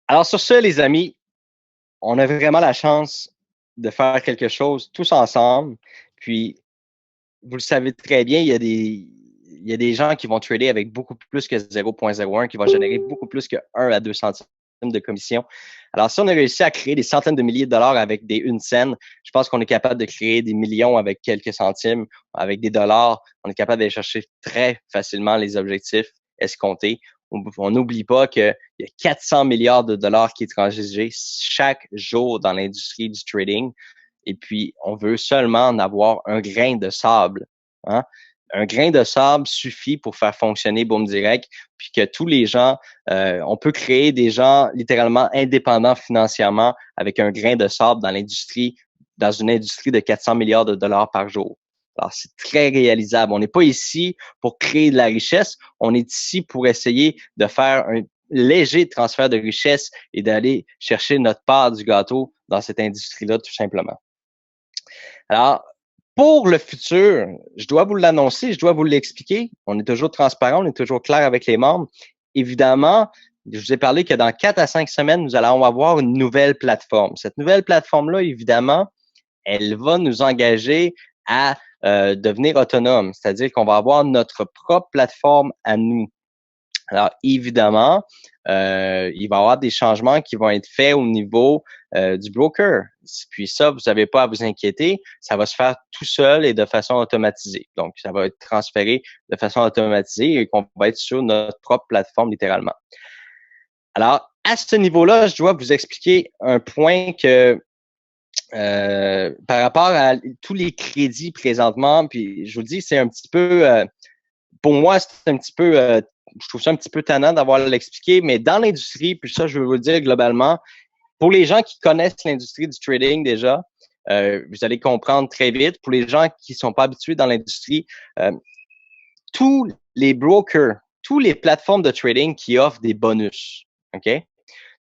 Alors, sur ce, les amis, on a vraiment la chance de faire quelque chose tous ensemble. Puis, vous le savez très bien, il y a des gens qui vont trader avec beaucoup plus que 0,01, qui vont générer beaucoup plus que 1 à 2 centimes de commission. Alors, si on a réussi à créer des centaines de milliers de dollars avec des 1 cent, je pense qu'on est capable de créer des millions avec quelques centimes, avec des dollars. On est capable d'aller chercher très facilement les objectifs escomptés. On n'oublie pas qu'il y a 400 milliards de dollars qui est transigé chaque jour dans l'industrie du trading. Et puis, on veut seulement en avoir un grain de sable. Hein? Un grain de sable suffit pour faire fonctionner Boom Direct, puis que tous les gens, on peut créer des gens littéralement indépendants financièrement avec un grain de sable dans l'industrie, dans une industrie de 400 milliards de dollars par jour. Alors, c'est très réalisable. On n'est pas ici pour créer de la richesse, on est ici pour essayer de faire un léger transfert de richesse et d'aller chercher notre part du gâteau dans cette industrie-là, tout simplement. Alors, pour le futur, je dois vous l'annoncer, je dois vous l'expliquer. On est toujours transparent, on est toujours clair avec les membres. Évidemment, je vous ai parlé que dans 4 à 5 semaines, nous allons avoir une nouvelle plateforme. Cette nouvelle plateforme-là, évidemment, elle va nous engager à devenir autonome, c'est-à-dire qu'on va avoir notre propre plateforme à nous. Alors, évidemment, il va y avoir des changements qui vont être faits au niveau du broker. Puis ça, vous n'avez pas à vous inquiéter. Ça va se faire tout seul et de façon automatisée. Donc, ça va être transféré de façon automatisée et qu'on va être sur notre propre plateforme littéralement. Alors, à ce niveau-là, je dois vous expliquer un point que par rapport à tous les crédits présentement, puis je vous le dis, c'est un petit peu, pour moi, c'est un petit peu, je trouve ça un petit peu tannant d'avoir l'expliqué, mais dans l'industrie, puis ça, je veux vous le dire globalement, pour les gens qui connaissent l'industrie du trading déjà, vous allez comprendre très vite. Pour les gens qui sont pas habitués dans l'industrie, tous les brokers, tous les plateformes de trading qui offrent des bonus, OK?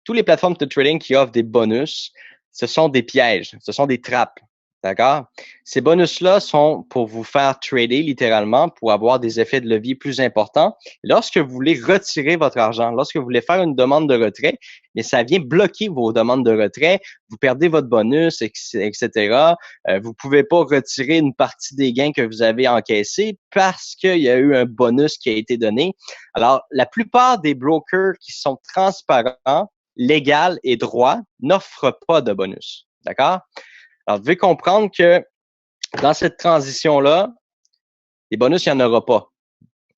Tous les plateformes de trading qui offrent des bonus, ce sont des pièges, ce sont des trappes. D'accord? Ces bonus-là sont pour vous faire trader littéralement, pour avoir des effets de levier plus importants. Lorsque vous voulez retirer votre argent, lorsque vous voulez faire une demande de retrait, mais ça vient bloquer vos demandes de retrait, vous perdez votre bonus, etc. Vous pouvez pas retirer une partie des gains que vous avez encaissés parce qu'il y a eu un bonus qui a été donné. Alors, la plupart des brokers qui sont transparents, légaux et droits n'offrent pas de bonus. D'accord? Alors, vous devez comprendre que dans cette transition-là, les bonus, il n'y en aura pas.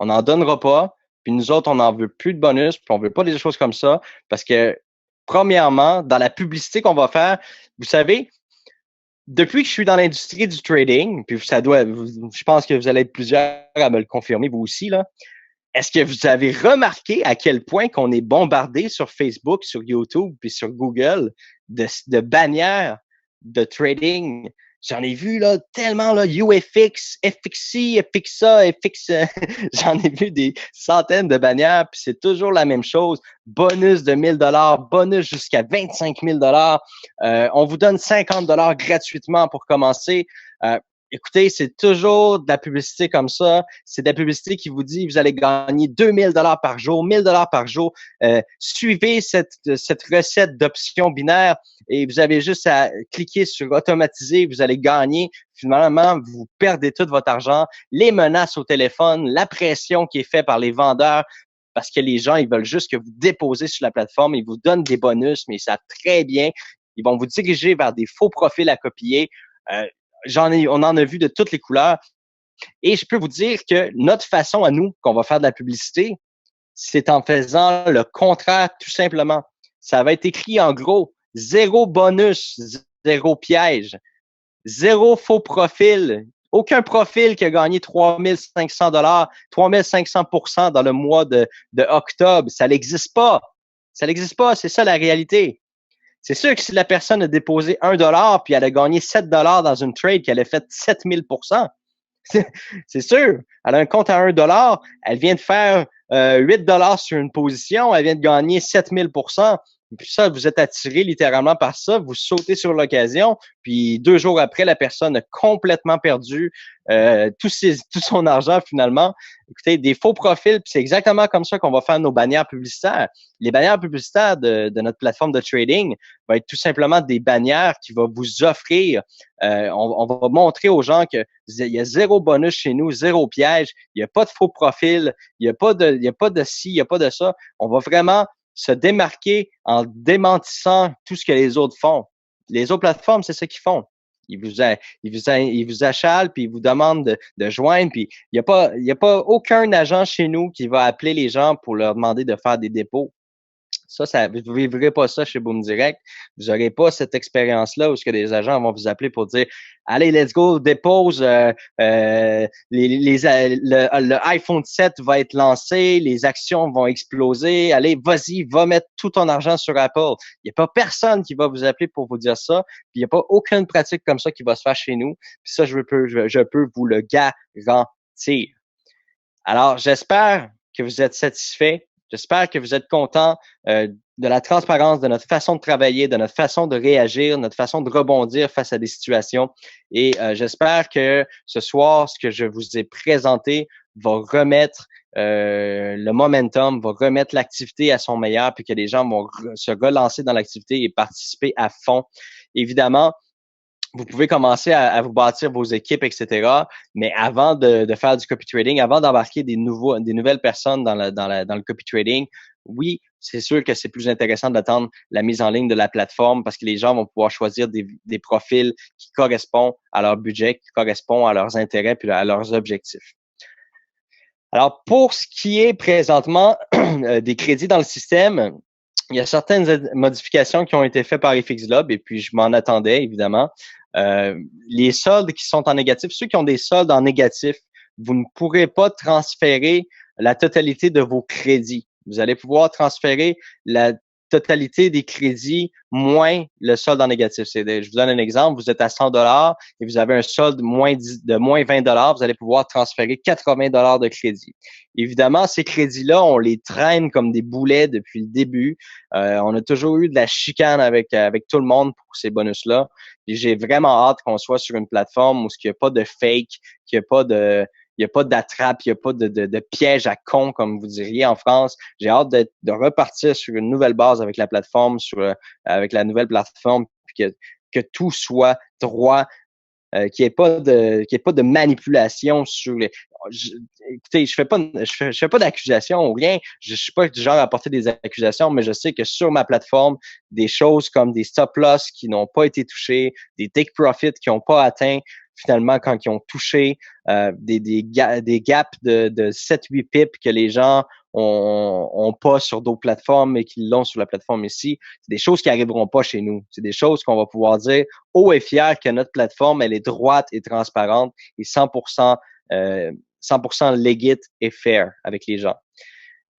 on n'en donnera pas, puis nous autres, on n'en veut plus de bonus, puis on veut pas des choses comme ça, parce que, premièrement, dans la publicité qu'on va faire, vous savez, depuis que je suis dans l'industrie du trading, puis je pense que vous allez être plusieurs à me le confirmer, vous aussi, là. Est-ce que vous avez remarqué à quel point qu'on est bombardé sur Facebook, sur YouTube, puis sur Google de bannières de trading? J'en ai vu là tellement là, UFX, FXI, FXA, FX, j'en ai vu des centaines de bannières, puis c'est toujours la même chose. Bonus de 1 000 $, bonus jusqu'à 25 000 $. On vous donne 50 $ gratuitement pour commencer. Écoutez, c'est toujours de la publicité comme ça. C'est de la publicité qui vous dit vous allez gagner 2 000 $ par jour, 1 000 $ par jour. Suivez cette recette d'options binaires et vous avez juste à cliquer sur automatiser. Vous allez gagner. Finalement, vous perdez tout votre argent. Les menaces au téléphone, la pression qui est faite par les vendeurs parce que les gens, ils veulent juste que vous déposez sur la plateforme. Ils vous donnent des bonus, mais ça très bien. Ils vont vous diriger vers des faux profils à copier. On en a vu de toutes les couleurs. Et je peux vous dire que notre façon à nous, qu'on va faire de la publicité, c'est en faisant le contraire, tout simplement. Ça va être écrit en gros, 0 bonus, 0 piège, 0 faux profil, aucun profil qui a gagné 3 500 $, 3 500 % dans le mois de octobre. Ça n'existe pas. Ça n'existe pas, c'est ça la réalité. C'est sûr que si la personne a déposé 1 $ puis elle a gagné 7 $ dans une trade qu'elle a fait 7000 %, c'est sûr. Elle a un compte à 1 $, elle vient de faire 8 $ sur une position, elle vient de gagner 7000 %. Puis ça, vous êtes attiré littéralement par ça, vous sautez sur l'occasion, puis 2 jours après, la personne a complètement perdu tout son argent finalement. Écoutez, des faux profils, puis c'est exactement comme ça qu'on va faire nos bannières publicitaires. Les bannières publicitaires de notre plateforme de trading vont être tout simplement des bannières qui vont vous offrir, on va montrer aux gens que il y a 0 bonus chez nous, 0 piège, il n'y a pas de faux profil, il n'y a pas de ci, il n'y a pas de ça. On va vraiment se démarquer en démentissant tout ce que les autres font. Les autres plateformes, c'est ce qu'ils font. Ils vous achalent, puis ils vous demandent de joindre, puis il y a pas aucun agent chez nous qui va appeler les gens pour leur demander de faire des dépôts. Ça, vous ne vivrez pas ça chez Boom Direct. Vous n'aurez pas cette expérience-là où ce que des agents vont vous appeler pour dire allez, let's go, dépose, le iPhone 7 va être lancé, les actions vont exploser, allez, vas-y, va mettre tout ton argent sur Apple. Il n'y a pas personne qui va vous appeler pour vous dire ça, puis il n'y a pas aucune pratique comme ça qui va se faire chez nous. Puis ça, je peux vous le garantir. Alors, j'espère que vous êtes satisfaits. J'espère que vous êtes contents de la transparence, de notre façon de travailler, de notre façon de réagir, notre façon de rebondir face à des situations. Et j'espère que ce soir, ce que je vous ai présenté va remettre le momentum, va remettre l'activité à son meilleur, puis que les gens vont se relancer dans l'activité et participer à fond. Évidemment, vous pouvez commencer à vous bâtir vos équipes, etc. Mais avant de faire du copy trading, avant d'embarquer des nouvelles personnes dans le copy trading, oui, c'est sûr que c'est plus intéressant d'attendre la mise en ligne de la plateforme parce que les gens vont pouvoir choisir des profils qui correspondent à leur budget, qui correspondent à leurs intérêts puis à leurs objectifs. Alors, pour ce qui est présentement des crédits dans le système, il y a certaines modifications qui ont été faites par FXLob et puis je m'en attendais, évidemment. Les soldes qui sont en négatif, ceux qui ont des soldes en négatif, vous ne pourrez pas transférer la totalité de vos crédits. Vous allez pouvoir transférer la totalité des crédits moins le solde en négatif. Je vous donne un exemple, vous êtes à 100 $ et vous avez un solde de moins 20 $, vous allez pouvoir transférer 80 $ de crédit. Évidemment, ces crédits-là, on les traîne comme des boulets depuis le début. On a toujours eu de la chicane avec tout le monde pour ces bonus-là. Et j'ai vraiment hâte qu'on soit sur une plateforme où il n'y a pas de fake, qu'il n'y a pas de il n'y a pas d'attrape, il n'y a pas de piège à con, comme vous diriez en France. J'ai hâte de repartir sur une nouvelle base avec la plateforme, avec la nouvelle plateforme, puis que tout soit droit, qu'il n'y ait pas de manipulation sur les. Écoutez, je fais pas d'accusation ou rien. Je suis pas du genre à apporter des accusations, mais je sais que sur ma plateforme, des choses comme des stop loss qui n'ont pas été touchés, des take profit qui n'ont pas atteint. finalement, quand ils ont touché des gaps de 7-8 pips que les gens ont pas sur d'autres plateformes et qu'ils l'ont sur la plateforme ici, c'est des choses qui arriveront pas chez nous. C'est des choses qu'on va pouvoir dire haut et fier que notre plateforme, elle est droite et transparente et 100% legit et fair avec les gens.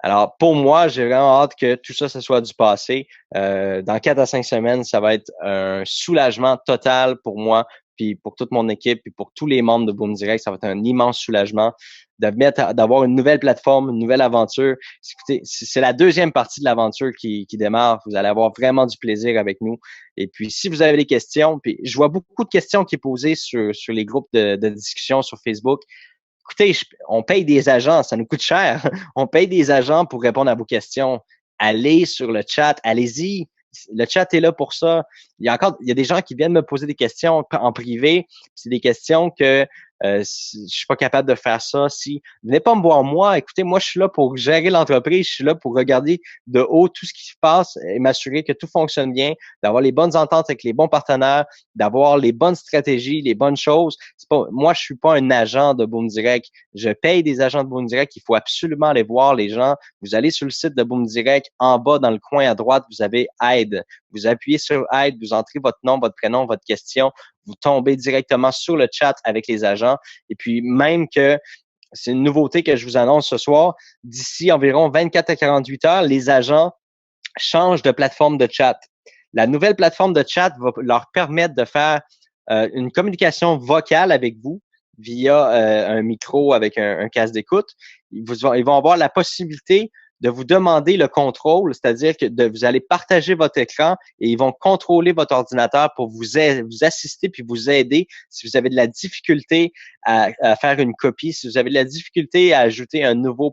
Alors, pour moi, j'ai vraiment hâte que tout ça, ça soit du passé. Dans 4 à 5 semaines, ça va être un soulagement total pour moi, puis pour toute mon équipe, puis pour tous les membres de Boom Direct. Ça va être un immense soulagement d'avoir une nouvelle plateforme, une nouvelle aventure. Écoutez, c'est la deuxième partie de l'aventure qui démarre. Vous allez avoir vraiment du plaisir avec nous. Et puis, si vous avez des questions, puis je vois beaucoup de questions qui sont posées sur les groupes de discussion sur Facebook. Écoutez, on paye des agents, ça nous coûte cher. On paye des agents pour répondre à vos questions. Allez sur le chat, allez-y. Le chat est là pour ça. Il y a des gens qui viennent me poser des questions en privé. C'est des questions que je suis pas capable de faire ça. Si venez pas me voir moi, écoutez, moi je suis là pour gérer l'entreprise, je suis là pour regarder de haut tout ce qui se passe et m'assurer que tout fonctionne bien, d'avoir les bonnes ententes avec les bons partenaires, d'avoir les bonnes stratégies, les bonnes choses. Moi, je suis pas un agent de Boom Direct. Je paye des agents de Boom Direct. Il faut absolument aller voir les gens. Vous allez sur le site de Boom Direct, en bas dans le coin à droite, vous avez Aide. Vous appuyez sur Aide, vous entrez votre nom, votre prénom, votre question. Vous tombez directement sur le chat avec les agents. Et puis, même que c'est une nouveauté que je vous annonce ce soir, d'ici environ 24 à 48 heures, les agents changent de plateforme de chat. La nouvelle plateforme de chat va leur permettre de faire une communication vocale avec vous via un micro avec un casque d'écoute. Ils vont avoir la possibilité de vous demander le contrôle, c'est-à-dire que vous allez partager votre écran et ils vont contrôler votre ordinateur pour vous assister puis vous aider si vous avez de la difficulté à faire une copie, si vous avez de la difficulté à ajouter un nouveau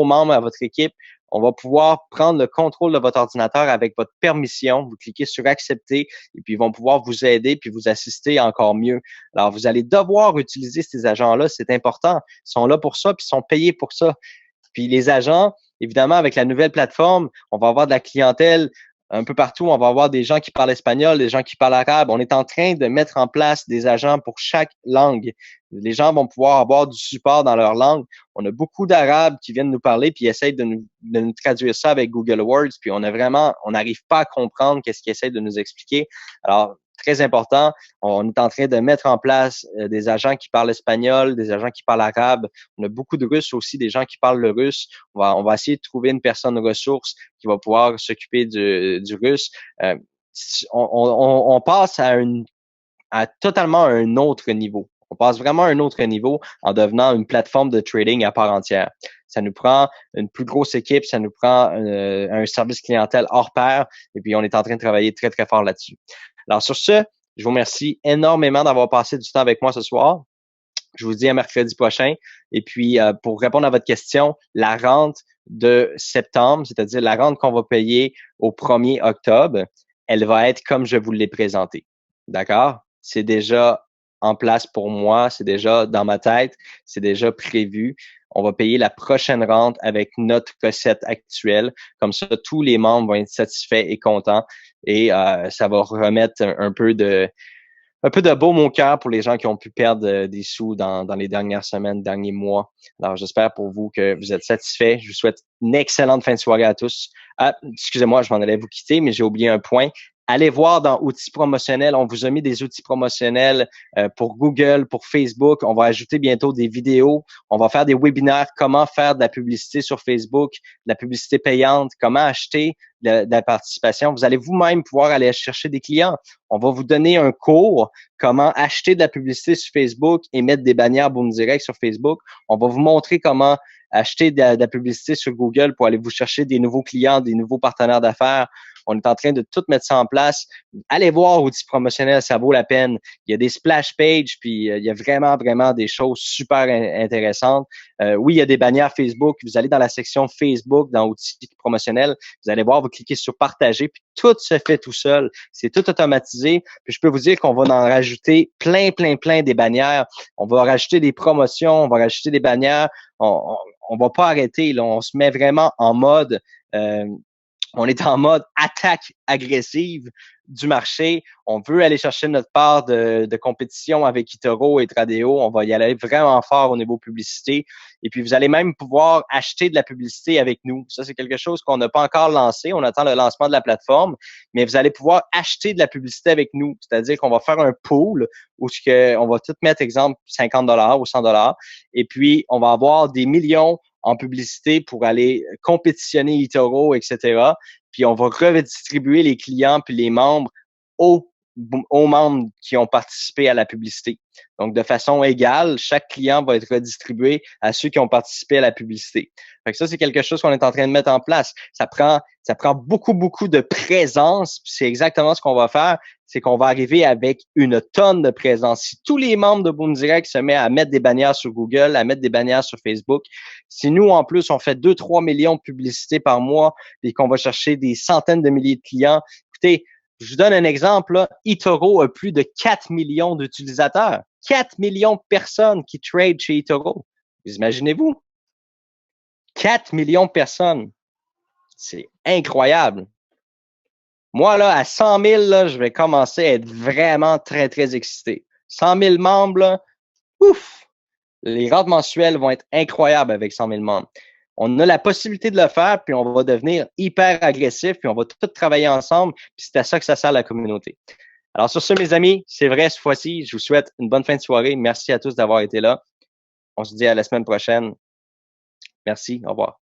membre à votre équipe. On va pouvoir prendre le contrôle de votre ordinateur avec votre permission. Vous cliquez sur accepter et puis ils vont pouvoir vous aider puis vous assister encore mieux. Alors, vous allez devoir utiliser ces agents-là. C'est important. Ils sont là pour ça puis ils sont payés pour ça. Puis les agents, évidemment, avec la nouvelle plateforme, on va avoir de la clientèle un peu partout. On va avoir des gens qui parlent espagnol, des gens qui parlent arabe. On est en train de mettre en place des agents pour chaque langue. Les gens vont pouvoir avoir du support dans leur langue. On a beaucoup d'Arabes qui viennent nous parler puis essayent de nous traduire ça avec Google Words. Puis on n'arrive pas à comprendre qu'est-ce qu'ils essayent de nous expliquer. Alors, très important, on est en train de mettre en place des agents qui parlent espagnol, des agents qui parlent arabe. On a beaucoup de Russes aussi, des gens qui parlent le russe. On va essayer de trouver une personne ressource qui va pouvoir s'occuper du russe. On passe à totalement un autre niveau. On passe vraiment à un autre niveau en devenant une plateforme de trading à part entière. Ça nous prend une plus grosse équipe, ça nous prend un service clientèle hors pair, et puis on est en train de travailler très, très fort là-dessus. Alors sur ce, je vous remercie énormément d'avoir passé du temps avec moi ce soir. Je vous dis à mercredi prochain. Et puis, pour répondre à votre question, la rente de septembre, c'est-à-dire la rente qu'on va payer au 1er octobre, elle va être comme je vous l'ai présenté. D'accord? C'est déjà en place pour moi, c'est déjà dans ma tête, c'est déjà prévu. On va payer la prochaine rente avec notre recette actuelle. Comme ça, tous les membres vont être satisfaits et contents. Et ça va remettre un peu de baume au cœur pour les gens qui ont pu perdre des sous dans les dernières semaines, derniers mois. Alors, j'espère pour vous que vous êtes satisfaits. Je vous souhaite une excellente fin de soirée à tous. Ah, excusez-moi, je m'en allais vous quitter, mais j'ai oublié un point. Allez voir dans outils promotionnels. On vous a mis des outils promotionnels pour Google, pour Facebook. On va ajouter bientôt des vidéos. On va faire des webinaires. Comment faire de la publicité sur Facebook, de la publicité payante, comment acheter de la participation. Vous allez vous-même pouvoir aller chercher des clients. On va vous donner un cours, comment acheter de la publicité sur Facebook et mettre des bannières Boom Direct sur Facebook. On va vous montrer comment acheter de la publicité sur Google pour aller vous chercher des nouveaux clients, des nouveaux partenaires d'affaires. On est en train de tout mettre ça en place. Allez voir outils promotionnels, ça vaut la peine. Il y a des splash pages, puis il y a vraiment, vraiment des choses super intéressantes. Oui, il y a des bannières Facebook. Vous allez dans la section Facebook, dans outils promotionnels. Vous allez voir, vous cliquez sur partager, puis tout se fait tout seul. C'est tout automatisé. Puis je peux vous dire qu'on va en rajouter plein des bannières. On va rajouter des promotions, on va rajouter des bannières. On va pas arrêter. Là. On se met vraiment en mode on est en mode attaque agressive. du marché. On veut aller chercher notre part de compétition avec eToro et Tradeo. On va y aller vraiment fort au niveau publicité. Et puis, vous allez même pouvoir acheter de la publicité avec nous. Ça, c'est quelque chose qu'on n'a pas encore lancé. On attend le lancement de la plateforme, mais vous allez pouvoir acheter de la publicité avec nous. C'est-à-dire qu'on va faire un pool où on va tout mettre, exemple, $50 ou $100. Et puis, on va avoir des millions en publicité pour aller compétitionner eToro, etc. Puis, on va redistribuer les clients puis les membres aux membres qui ont participé à la publicité. Donc, de façon égale, chaque client va être redistribué à ceux qui ont participé à la publicité. Fait que ça, c'est quelque chose qu'on est en train de mettre en place. Ça prend beaucoup, beaucoup de présence. Puis c'est exactement ce qu'on va faire. C'est qu'on va arriver avec une tonne de présence. Si tous les membres de Boom Direct se mettent à mettre des bannières sur Google, à mettre des bannières sur Facebook, si nous, en plus, on fait 2-3 millions de publicités par mois et qu'on va chercher des centaines de milliers de clients, écoutez, je vous donne un exemple, là. eToro a plus de 4 millions d'utilisateurs. 4 millions de personnes qui trade chez eToro. Vous imaginez-vous? 4 millions de personnes. C'est incroyable. Moi, là, à 100 000, là, je vais commencer à être vraiment très, très excité. 100 000 membres, là, ouf! Les rentes mensuelles vont être incroyables avec 100 000 membres. On a la possibilité de le faire, puis on va devenir hyper agressif, puis on va tout travailler ensemble, puis c'est à ça que ça sert la communauté. Alors sur ce, mes amis, c'est vrai cette fois-ci. Je vous souhaite une bonne fin de soirée. Merci à tous d'avoir été là. On se dit à la semaine prochaine. Merci. Au revoir.